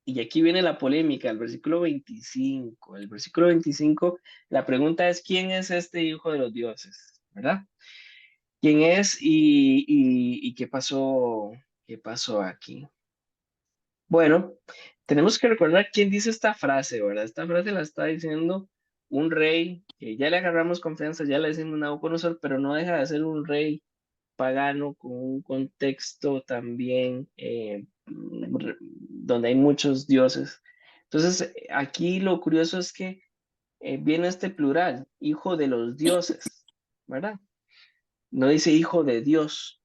Y aquí viene la polémica, el versículo 25. El versículo 25, la pregunta es, ¿quién es este hijo de los dioses? ¿Verdad? ¿Quién es y qué pasó aquí? Bueno, tenemos que recordar quién dice esta frase, ¿verdad? Esta frase la está diciendo un rey que ya le agarramos confianza, ya le decimos Nabucodonosor, pero no deja de ser un rey pagano con un contexto también donde hay muchos dioses. Entonces, aquí lo curioso es que viene este plural, hijo de los dioses, ¿verdad? No dice hijo de Dios.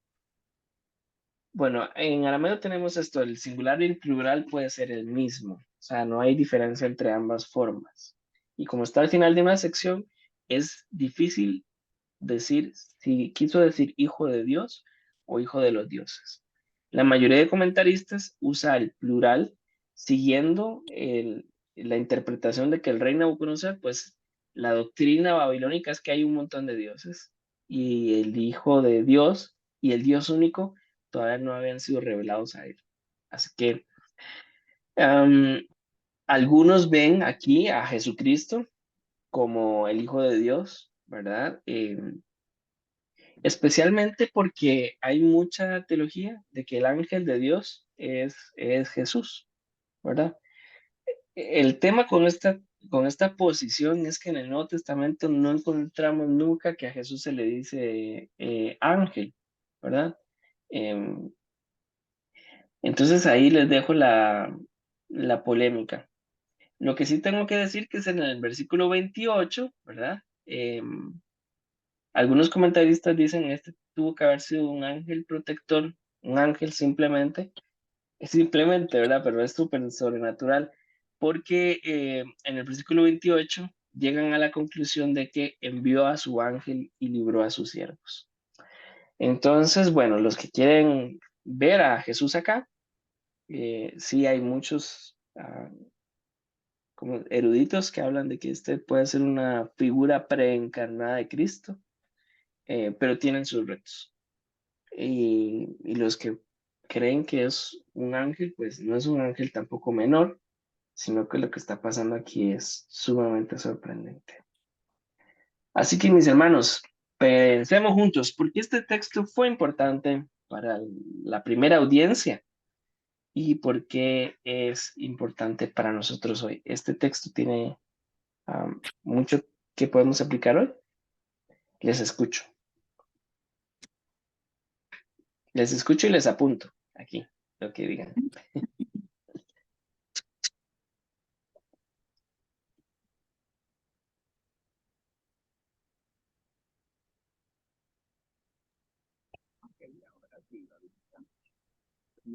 Bueno, en arameo tenemos esto, el singular y el plural puede ser el mismo, o sea, no hay diferencia entre ambas formas. Y como está al final de una sección, es difícil decir si quiso decir hijo de Dios o hijo de los dioses. La mayoría de comentaristas usa el plural siguiendo la interpretación de que el rey Nabucodonosor, pues la doctrina babilónica es que hay un montón de dioses y el hijo de Dios y el Dios único todavía no habían sido revelados a él. Así que am, algunos ven aquí a Jesucristo como el Hijo de Dios, ¿verdad? Especialmente porque hay mucha teología de que el ángel de Dios es Jesús, ¿verdad? El tema con esta posición es que en el Nuevo Testamento no encontramos nunca que a Jesús se le dice ángel, ¿verdad? Em, entonces ahí les dejo la polémica. Lo que sí tengo que decir que es en el versículo 28, ¿verdad? Algunos comentaristas dicen este tuvo que haber sido un ángel protector, un ángel simplemente, ¿verdad? Pero es súper sobrenatural, porque en el versículo 28 llegan a la conclusión de que envió a su ángel y libró a sus siervos. Entonces, bueno, los que quieren ver a Jesús acá, sí hay muchos como eruditos que hablan de que este puede ser una figura preencarnada de Cristo, pero tienen sus retos. Y los que creen que es un ángel, pues no es un ángel tampoco menor, sino que lo que está pasando aquí es sumamente sorprendente. Así que mis hermanos, pensemos juntos, ¿por qué este texto fue importante para la primera audiencia? ¿Y por qué es importante para nosotros hoy? Este texto tiene mucho que podemos aplicar hoy. Les escucho. Les escucho y les apunto aquí lo que digan.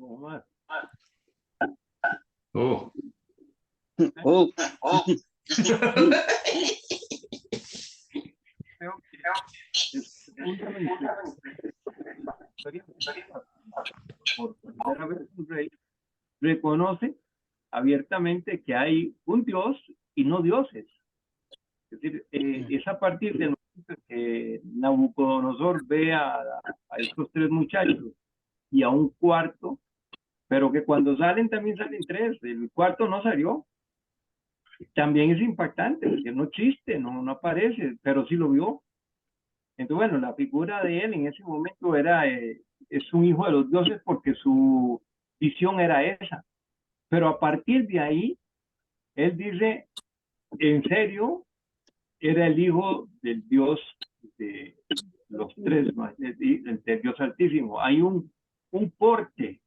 Oh, Oh, Por primera vez un rey reconoce abiertamente que hay un Dios y no dioses. Es decir, es a partir del momento que Nabucodonosor ve a estos tres muchachos y a un cuarto, pero que cuando salen también salen tres, el cuarto no salió. También es impactante, porque no chiste, no aparece, pero sí lo vio. Entonces, bueno, la figura de él en ese momento es un hijo de los dioses porque su visión era esa. Pero a partir de ahí, él dice, en serio, era el hijo del Dios de los tres, del Dios Altísimo. Hay un porte,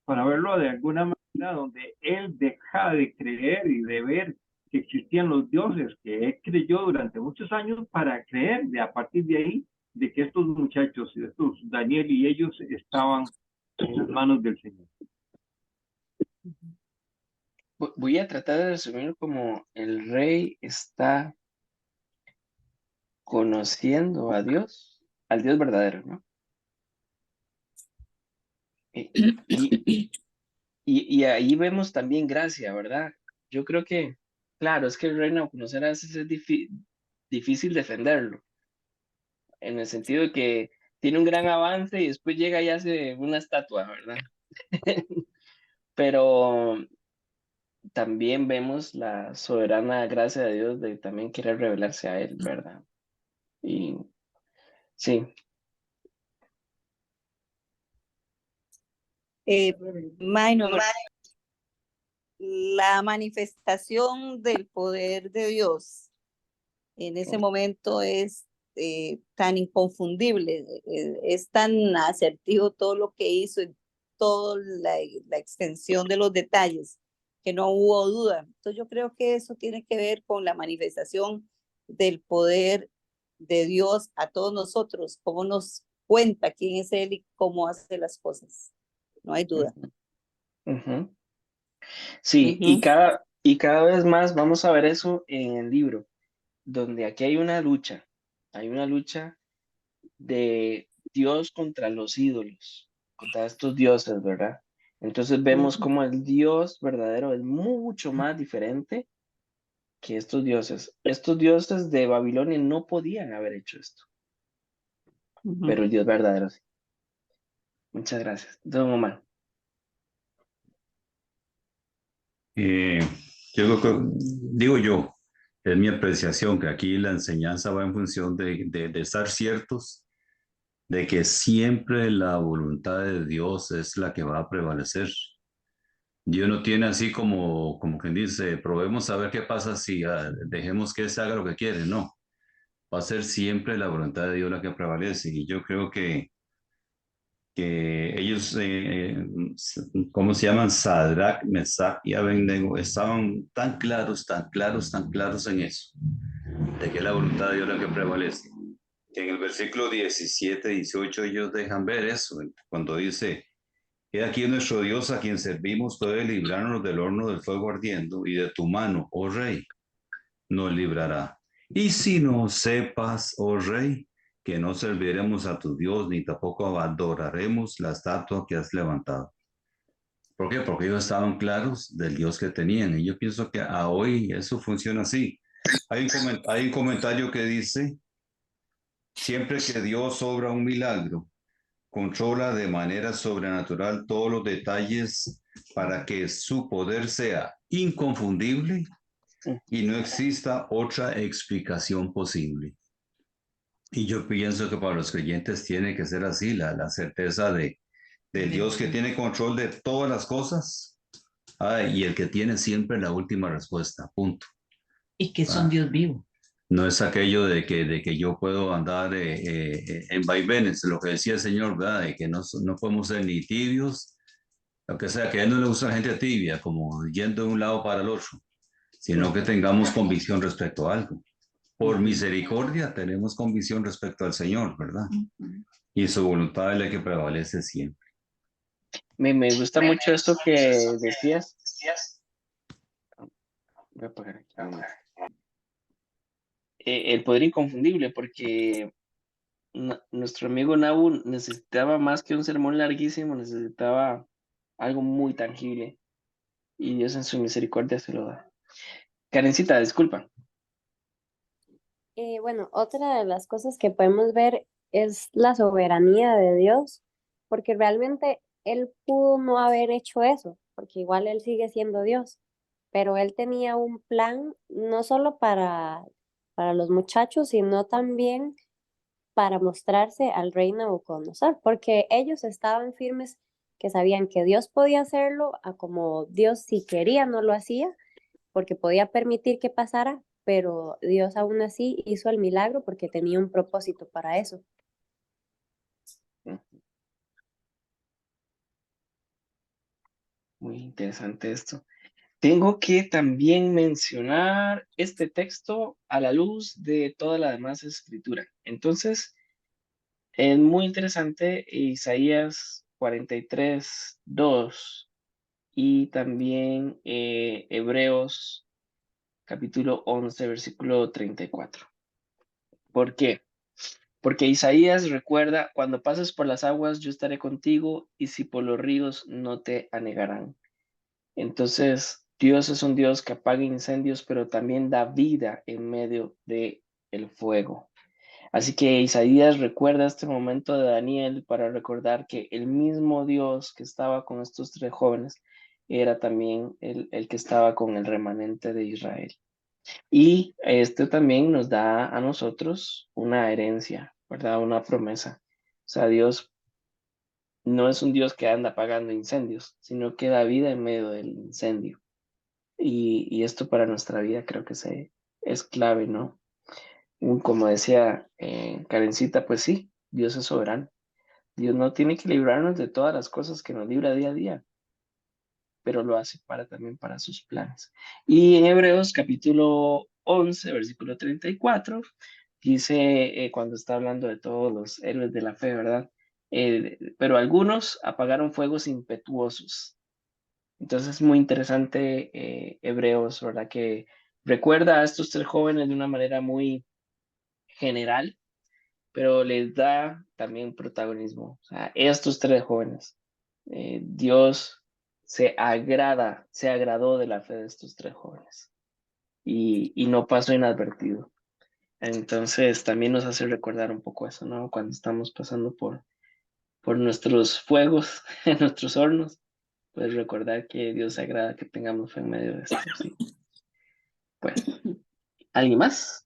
para verlo de alguna manera, donde él deja de creer y de ver que existían los dioses, que él creyó durante muchos años para creer a partir de ahí, de que estos muchachos, estos Daniel y ellos estaban en las manos del Señor. Voy a tratar de resumir como el rey está conociendo a Dios, al Dios verdadero, ¿no? Y ahí vemos también gracia, ¿verdad? Yo creo que, claro, es que el rey Nabucodonosor a veces es difícil defenderlo, en el sentido de que tiene un gran avance y después llega y hace una estatua, ¿verdad? Pero también vemos la soberana gracia de Dios de también querer revelarse a él, ¿verdad? Y sí. Minor, la manifestación del poder de Dios en ese momento es tan inconfundible, es tan asertivo todo lo que hizo, toda la extensión de los detalles, que no hubo duda. Entonces yo creo que eso tiene que ver con la manifestación del poder de Dios a todos nosotros, cómo nos cuenta quién es Él y cómo hace las cosas. No hay duda. Uh-huh. Sí, y cada vez más vamos a ver eso en el libro, donde aquí hay una lucha de Dios contra los ídolos, contra estos dioses, ¿verdad? Entonces vemos como el Dios verdadero es mucho más diferente que estos dioses. Estos dioses de Babilonia no podían haber hecho esto, pero el Dios verdadero sí. Muchas gracias. Don Omar. Digo yo, es mi apreciación que aquí la enseñanza va en función de estar ciertos de que siempre la voluntad de Dios es la que va a prevalecer. Dios no tiene así como quien dice, probemos a ver qué pasa si dejemos que se haga lo que quiere. No, va a ser siempre la voluntad de Dios la que prevalece. Y yo creo que ellos, ¿cómo se llaman? Sadrach, Mesach y Abednego, estaban tan claros, tan claros, tan claros en eso, de que es la voluntad de Dios la que prevalece. En el versículo 17, 18 ellos dejan ver eso, cuando dice, he aquí nuestro Dios a quien servimos puede librarnos del horno del fuego ardiendo y de tu mano, oh rey, nos librará. Y si no sepas, oh rey, que no serviremos a tu Dios ni tampoco adoraremos la estatua que has levantado. ¿Por qué? Porque ellos estaban claros del Dios que tenían. Y yo pienso que a hoy eso funciona así. Hay un comentario que dice, siempre que Dios obra un milagro, controla de manera sobrenatural todos los detalles para que su poder sea inconfundible y no exista otra explicación posible. Y yo pienso que para los creyentes tiene que ser así, la certeza de Dios que tiene control de todas las cosas y el que tiene siempre la última respuesta, punto. Y que son Dios vivo. No es aquello de que yo puedo andar en vaivenes, lo que decía el Señor, ¿verdad? De que no podemos ser ni tibios, lo que sea, que a Él no le gusta la gente tibia, como yendo de un lado para el otro, sino que tengamos convicción respecto a algo. Por misericordia tenemos convicción respecto al Señor, ¿verdad? Y su voluntad es la que prevalece siempre. Me gusta mucho esto que decías. Voy a apagar aquí. El poder inconfundible, porque nuestro amigo Nabu necesitaba más que un sermón larguísimo, necesitaba algo muy tangible, y Dios en su misericordia se lo da. Karencita, disculpa. Bueno, otra de las cosas que podemos ver es la soberanía de Dios, porque realmente Él pudo no haber hecho eso, porque igual Él sigue siendo Dios, pero Él tenía un plan no solo para los muchachos, sino también para mostrarse al rey Nabucodonosor, porque ellos estaban firmes que sabían que Dios podía hacerlo, a como Dios si quería no lo hacía, porque podía permitir que pasara, pero Dios aún así hizo el milagro porque tenía un propósito para eso. Muy interesante esto. Tengo que también mencionar este texto a la luz de toda la demás escritura. Entonces, es muy interesante Isaías 43:2 y también Hebreos capítulo 11, versículo 34. ¿Por qué? Porque Isaías recuerda, cuando pases por las aguas, yo estaré contigo, y si por los ríos, no te anegarán. Entonces, Dios es un Dios que apaga incendios, pero también da vida en medio de el fuego. Así que Isaías recuerda este momento de Daniel para recordar que el mismo Dios que estaba con estos tres jóvenes era también el que estaba con el remanente de Israel. Y esto también nos da a nosotros una herencia, ¿verdad? Una promesa. O sea, Dios no es un Dios que anda apagando incendios, sino que da vida en medio del incendio. Y esto para nuestra vida creo que es clave, ¿no? Como decía Karencita, pues sí, Dios es soberano. Dios no tiene que librarnos de todas las cosas que nos libra día a día, pero lo hace también para sus planes. Y en Hebreos capítulo 11, versículo 34, dice, cuando está hablando de todos los héroes de la fe, ¿verdad? Pero algunos apagaron fuegos impetuosos. Entonces es muy interesante Hebreos, ¿verdad? Que recuerda a estos tres jóvenes de una manera muy general, pero les da también protagonismo. O sea, estos tres jóvenes, Dios se agradó de la fe de estos tres jóvenes y no pasó inadvertido. Entonces también nos hace recordar un poco eso, ¿no? Cuando estamos pasando por nuestros fuegos, en nuestros hornos, pues recordar que Dios se agrada que tengamos fe en medio de esto, sí. Pues, ¿alguien más?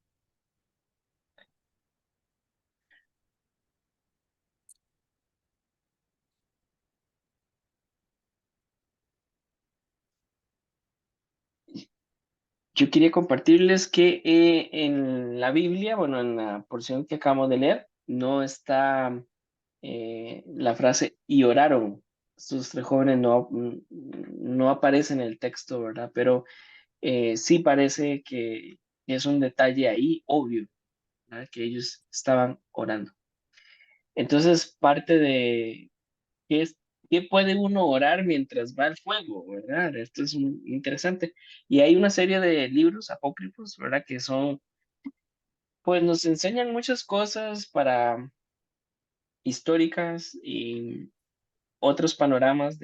Yo quería compartirles que en la Biblia, bueno, en la porción que acabamos de leer, no está la frase y oraron. Estos tres jóvenes no aparece en el texto, ¿verdad? Pero sí parece que es un detalle ahí obvio, ¿verdad? Que ellos estaban orando. Entonces, parte de qué es, qué puede uno orar mientras va al fuego, ¿verdad? Esto es muy interesante. Y hay una serie de libros apócrifos, ¿verdad? Que son, pues nos enseñan muchas cosas para históricas y otros panoramas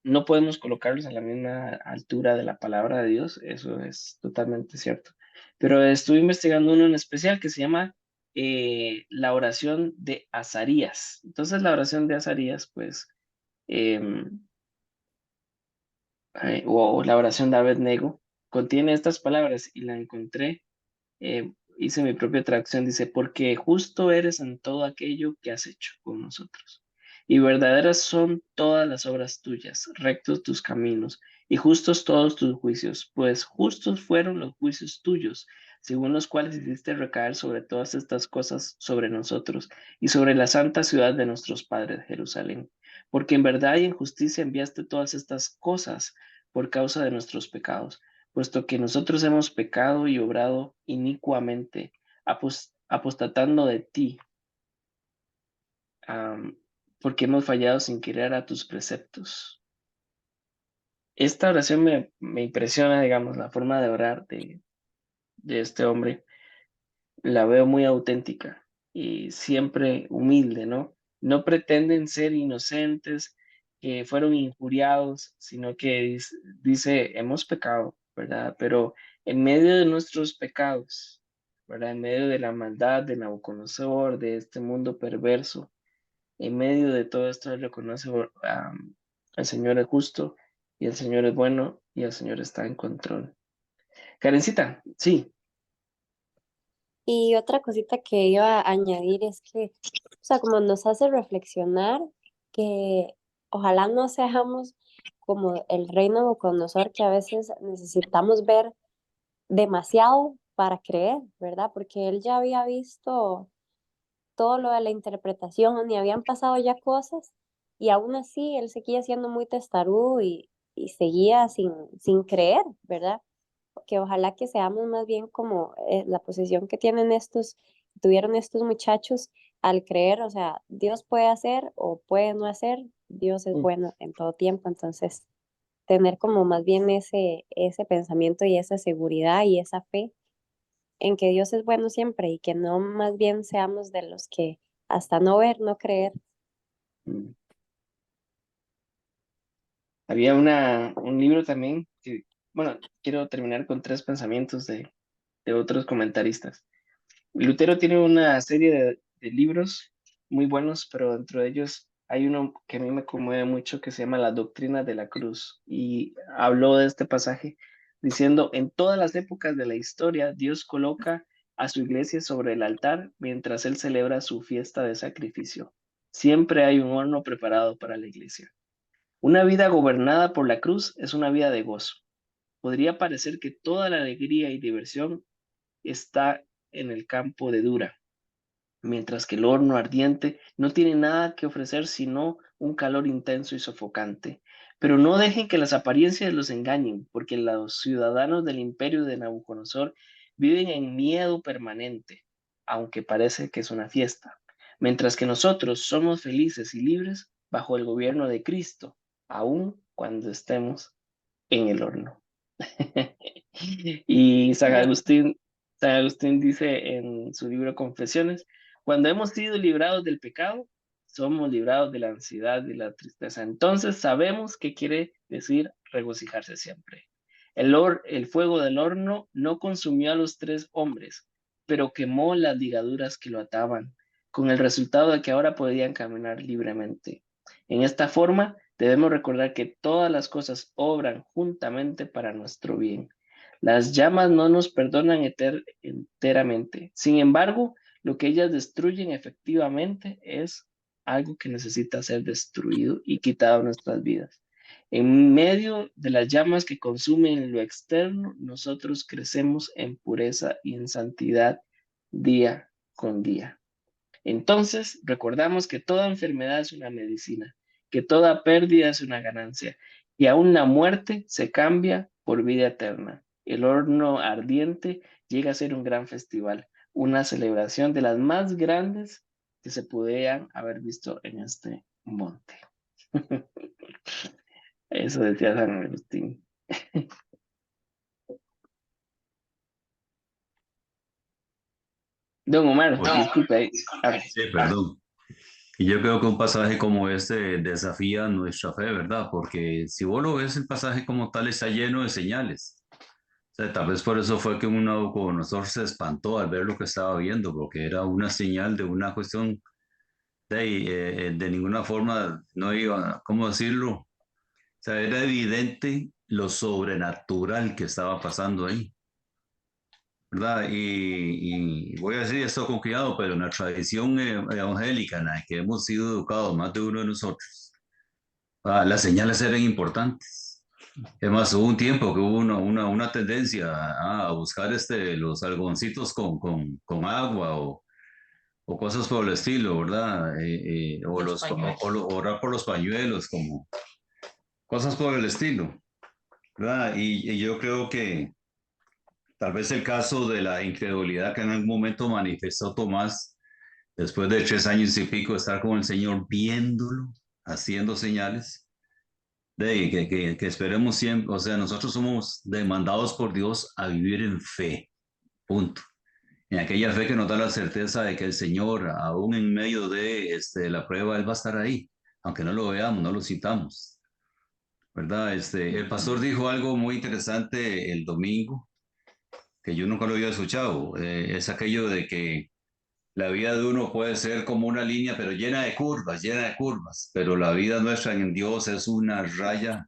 no podemos colocarlos a la misma altura de la palabra de Dios, eso es totalmente cierto. Pero estuve investigando uno en especial que se llama la oración de Azarías. Entonces la oración de Azarías, pues, em, o la oración de Abednego, contiene estas palabras y la encontré, hice mi propia traducción, dice, porque justo eres en todo aquello que has hecho con nosotros, y verdaderas son todas las obras tuyas, rectos tus caminos, y justos todos tus juicios, pues justos fueron los juicios tuyos, según los cuales hiciste recaer sobre todas estas cosas sobre nosotros, y sobre la santa ciudad de nuestros padres, Jerusalén. Porque en verdad y en justicia enviaste todas estas cosas por causa de nuestros pecados, puesto que nosotros hemos pecado y obrado inicuamente, apostatando de ti, porque hemos fallado sin querer a tus preceptos. Esta oración me impresiona, digamos, la forma de orar de este hombre. La veo muy auténtica y siempre humilde, ¿no? No pretenden ser inocentes que fueron injuriados, sino que dice, hemos pecado, ¿verdad? Pero en medio de nuestros pecados, ¿verdad? En medio de la maldad de Nabucodonosor, de este mundo perverso, en medio de todo esto, él reconoce, el Señor es justo y el Señor es bueno y el Señor está en control. Karencita, sí. Y otra cosita que iba a añadir es que, o sea, como nos hace reflexionar que ojalá no seamos como el rey Nabucodonosor, que a veces necesitamos ver demasiado para creer, ¿verdad? Porque él ya había visto todo lo de la interpretación y habían pasado ya cosas y aún así él seguía siendo muy testarudo y seguía sin creer, ¿verdad? Que ojalá que seamos más bien como la posición que tuvieron estos muchachos al creer, o sea, Dios puede hacer o puede no hacer, Dios es Mm, bueno en todo tiempo, entonces tener como más bien ese pensamiento y esa seguridad y esa fe en que Dios es bueno siempre y que no más bien seamos de los que hasta no ver, no creer. mm. Había un libro también que, bueno, quiero terminar con 3 pensamientos de otros comentaristas. Lutero tiene una serie de libros muy buenos, pero dentro de ellos hay uno que a mí me conmueve mucho que se llama La Doctrina de la Cruz y habló de este pasaje diciendo, en todas las épocas de la historia, Dios coloca a su iglesia sobre el altar mientras él celebra su fiesta de sacrificio. Siempre hay un horno preparado para la iglesia. Una vida gobernada por la cruz es una vida de gozo. Podría parecer que toda la alegría y diversión está en el campo de Dura, mientras que el horno ardiente no tiene nada que ofrecer sino un calor intenso y sofocante. Pero no dejen que las apariencias los engañen, porque los ciudadanos del imperio de Nabucodonosor viven en miedo permanente, aunque parece que es una fiesta, mientras que nosotros somos felices y libres bajo el gobierno de Cristo, aun cuando estemos en el horno. Y San Agustín dice en su libro Confesiones, cuando hemos sido librados del pecado, somos librados de la ansiedad y la tristeza. Entonces sabemos qué quiere decir regocijarse siempre. El fuego del horno no consumió a los 3 hombres, pero quemó las ligaduras que lo ataban, con el resultado de que ahora podían caminar libremente. En esta forma, debemos recordar que todas las cosas obran juntamente para nuestro bien. Las llamas no nos perdonan enteramente. Sin embargo, lo que ellas destruyen efectivamente es algo que necesita ser destruido y quitado de nuestras vidas. En medio de las llamas que consumen lo externo, nosotros crecemos en pureza y en santidad día con día. Entonces, recordamos que toda enfermedad es una medicina, que toda pérdida es una ganancia, y aún la muerte se cambia por vida eterna. El horno ardiente llega a ser un gran festival, una celebración de las más grandes que se pudieran haber visto en este monte. Eso decía San Agustín. Don Omar, Pues, disculpe. sí, perdón. Y yo creo que un pasaje como este desafía nuestra fe, ¿verdad? Porque si vos lo ves, el pasaje como tal está lleno de señales. O sea, tal vez por eso fue que un Nabucodonosor se espantó al ver lo que estaba viendo, porque era una señal de una cuestión de ninguna forma, no iba, ¿cómo decirlo? O sea, era evidente lo sobrenatural que estaba pasando ahí, ¿verdad? Y voy a decir esto con cuidado, pero en la tradición evangélica en la que hemos sido educados, más de uno de nosotros, las señales eran importantes. Es más, hubo un tiempo que hubo una tendencia a buscar los algoncitos con agua o cosas por el estilo, ¿verdad? Orar por los pañuelos, como cosas por el estilo, ¿verdad? Y yo creo que tal vez el caso de la incredulidad que en algún momento manifestó Tomás, después de 3 años y pico de estar con el Señor, viéndolo, haciendo señales, que esperemos siempre, o sea, nosotros somos demandados por Dios a vivir en fe, punto. En aquella fe que nos da la certeza de que el Señor, aún en medio de la prueba, Él va a estar ahí, aunque no lo veamos, no lo citamos, ¿verdad? El pastor dijo algo muy interesante el domingo, que yo nunca lo había escuchado. Es aquello de que la vida de uno puede ser como una línea, pero llena de curvas, pero la vida nuestra en Dios es una raya,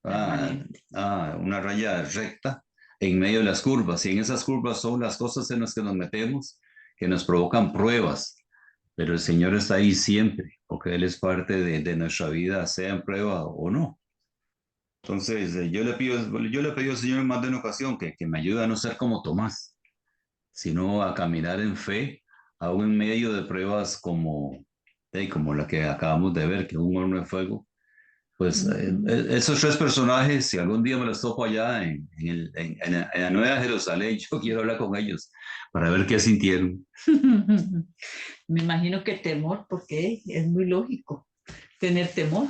una raya recta en medio de las curvas, y en esas curvas son las cosas en las que nos metemos, que nos provocan pruebas, pero el Señor está ahí siempre, porque Él es parte de nuestra vida, sea en prueba o no. Entonces, yo le pido al Señor en más de una ocasión que me ayude a no ser como Tomás, sino a caminar en fe, aún en medio de pruebas como la que acabamos de ver, que es un horno de fuego. Pues esos tres personajes, si algún día me los topo allá en la Nueva Jerusalén, yo quiero hablar con ellos para ver qué sintieron. Me imagino que temor, porque es muy lógico tener temor.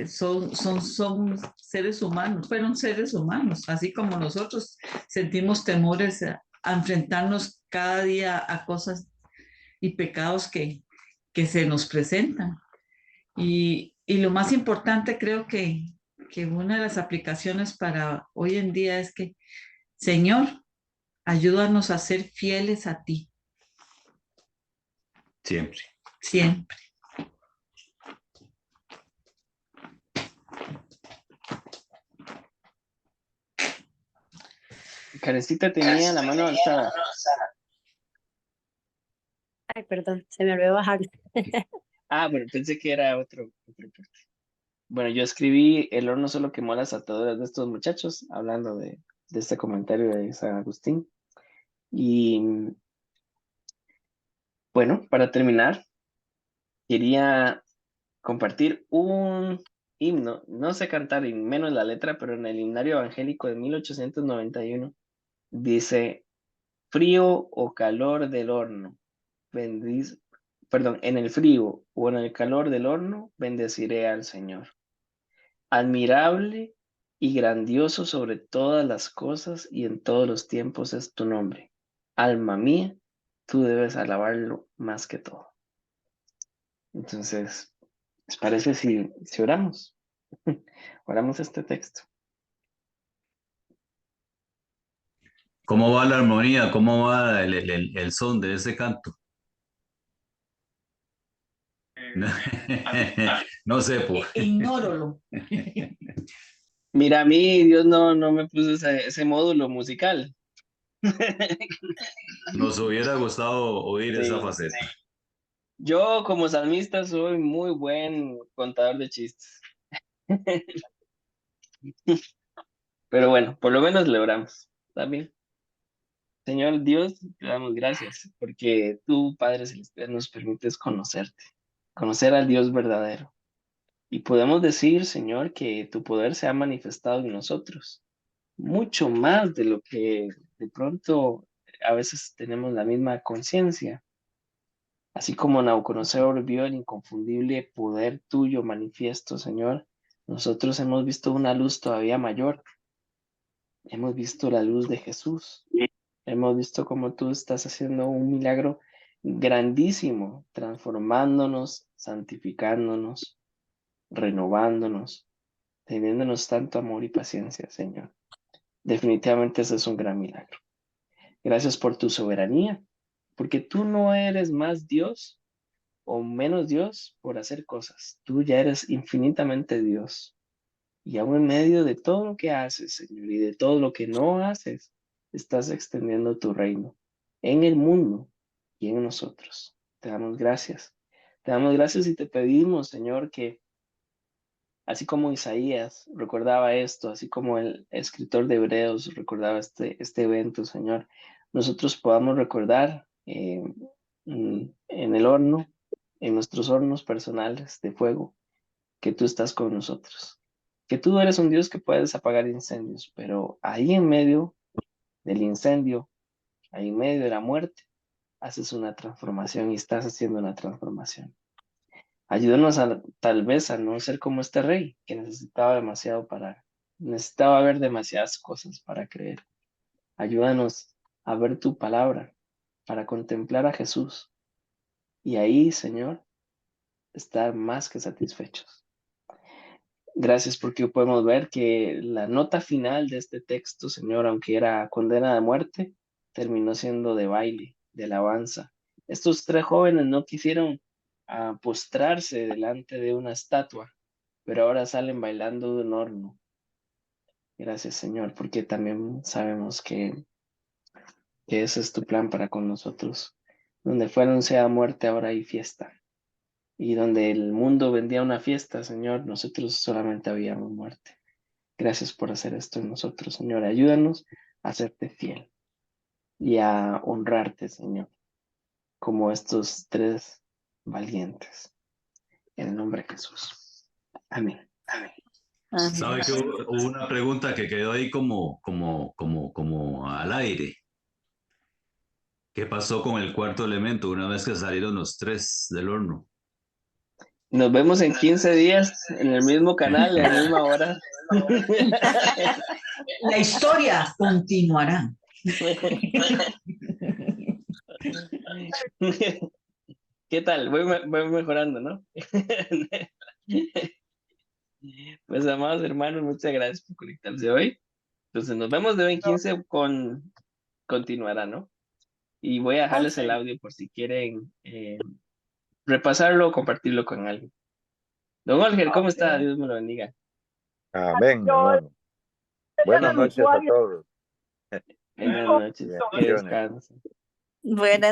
Son seres humanos, fueron seres humanos, así como nosotros sentimos temores a enfrentarnos cada día a cosas y pecados que se nos presentan. Y lo más importante creo que una de las aplicaciones para hoy en día es que, Señor, ayúdanos a ser fieles a ti, Siempre. siempre. Karencita tenía la mano alzada. Ay, perdón, se me olvidó bajar. Ah, bueno, pensé que era otro parte. Bueno, yo escribí: el horno solo quemó las ataduras de estos muchachos, hablando de este comentario de San Agustín. Y bueno, para terminar, quería compartir un himno. No sé cantar y menos la letra, pero en el himnario evangélico de 1891 dice: frío o calor del horno, en el frío o en el calor del horno, bendeciré al Señor. Admirable y grandioso sobre todas las cosas y en todos los tiempos es tu nombre. Alma mía, tú debes alabarlo más que todo. Entonces, ¿les parece si oramos? Oramos este texto. ¿Cómo va la armonía? ¿Cómo va el son de ese canto? No sé, pues. Ignóralo. Mira, a mí Dios no me puso ese módulo musical. Nos hubiera gustado oír esa Sí. faceta. Yo como salmista soy muy buen contador de chistes. Pero bueno, por lo menos le oramos. También. Señor Dios, te damos gracias porque tú, Padre Celestial, nos permites conocerte, conocer al Dios verdadero. Y podemos decir, Señor, que tu poder se ha manifestado en nosotros, mucho más de lo que de pronto a veces tenemos la misma conciencia. Así como Nabucodonosor vio el inconfundible poder tuyo manifiesto, Señor, nosotros hemos visto una luz todavía mayor. Hemos visto la luz de Jesús. Hemos visto cómo tú estás haciendo un milagro grandísimo, transformándonos, santificándonos, renovándonos, teniéndonos tanto amor y paciencia, Señor. Definitivamente ese es un gran milagro. Gracias por tu soberanía, porque tú no eres más Dios o menos Dios por hacer cosas. Tú ya eres infinitamente Dios. Y aún en medio de todo lo que haces, Señor, y de todo lo que no haces, estás extendiendo tu reino en el mundo y en nosotros. Te damos gracias. Te damos gracias y te pedimos, Señor, que así como Isaías recordaba esto, así como el escritor de Hebreos recordaba este evento, Señor, nosotros podamos recordar en el horno, en nuestros hornos personales de fuego, que tú estás con nosotros, que tú eres un Dios que puedes apagar incendios, pero ahí en medio del incendio, ahí en medio de la muerte, haces una transformación y estás haciendo una transformación. Ayúdanos tal vez a no ser como este rey que necesitaba ver demasiadas cosas para creer. Ayúdanos a ver tu palabra, para contemplar a Jesús. Y ahí, Señor, estar más que satisfechos. Gracias porque podemos ver que la nota final de este texto, Señor, aunque era condena de muerte, terminó siendo de baile, de alabanza. Estos 3 jóvenes no quisieron postrarse delante de una estatua, pero ahora salen bailando de un horno. Gracias, Señor, porque también sabemos que ese es tu plan para con nosotros. Donde fue anunciada muerte, ahora hay fiesta. Y donde el mundo vendía una fiesta, Señor, nosotros solamente habíamos muerte. Gracias por hacer esto en nosotros, Señor. Ayúdanos a serte fiel y a honrarte, Señor, como estos 3 valientes. En el nombre de Jesús. Amén. Amén. ¿Sabe que hubo una pregunta que quedó ahí como al aire? ¿Qué pasó con el cuarto elemento una vez que salieron los 3 del horno? Nos vemos en 15 días en el mismo canal, en la misma hora. La historia continuará. ¿Qué tal? Voy mejorando, ¿no? Pues, amados hermanos, muchas gracias por conectarse hoy. Entonces, nos vemos de hoy en 15 con continuará, ¿no? Y voy a dejarles el audio por si quieren repasarlo o compartirlo con alguien. Don Olger, ¿cómo está? Dios me lo bendiga. Amén, hermano. Buenas noches a todos. Buenas noches. Que Bendiciones. descansen. Buenas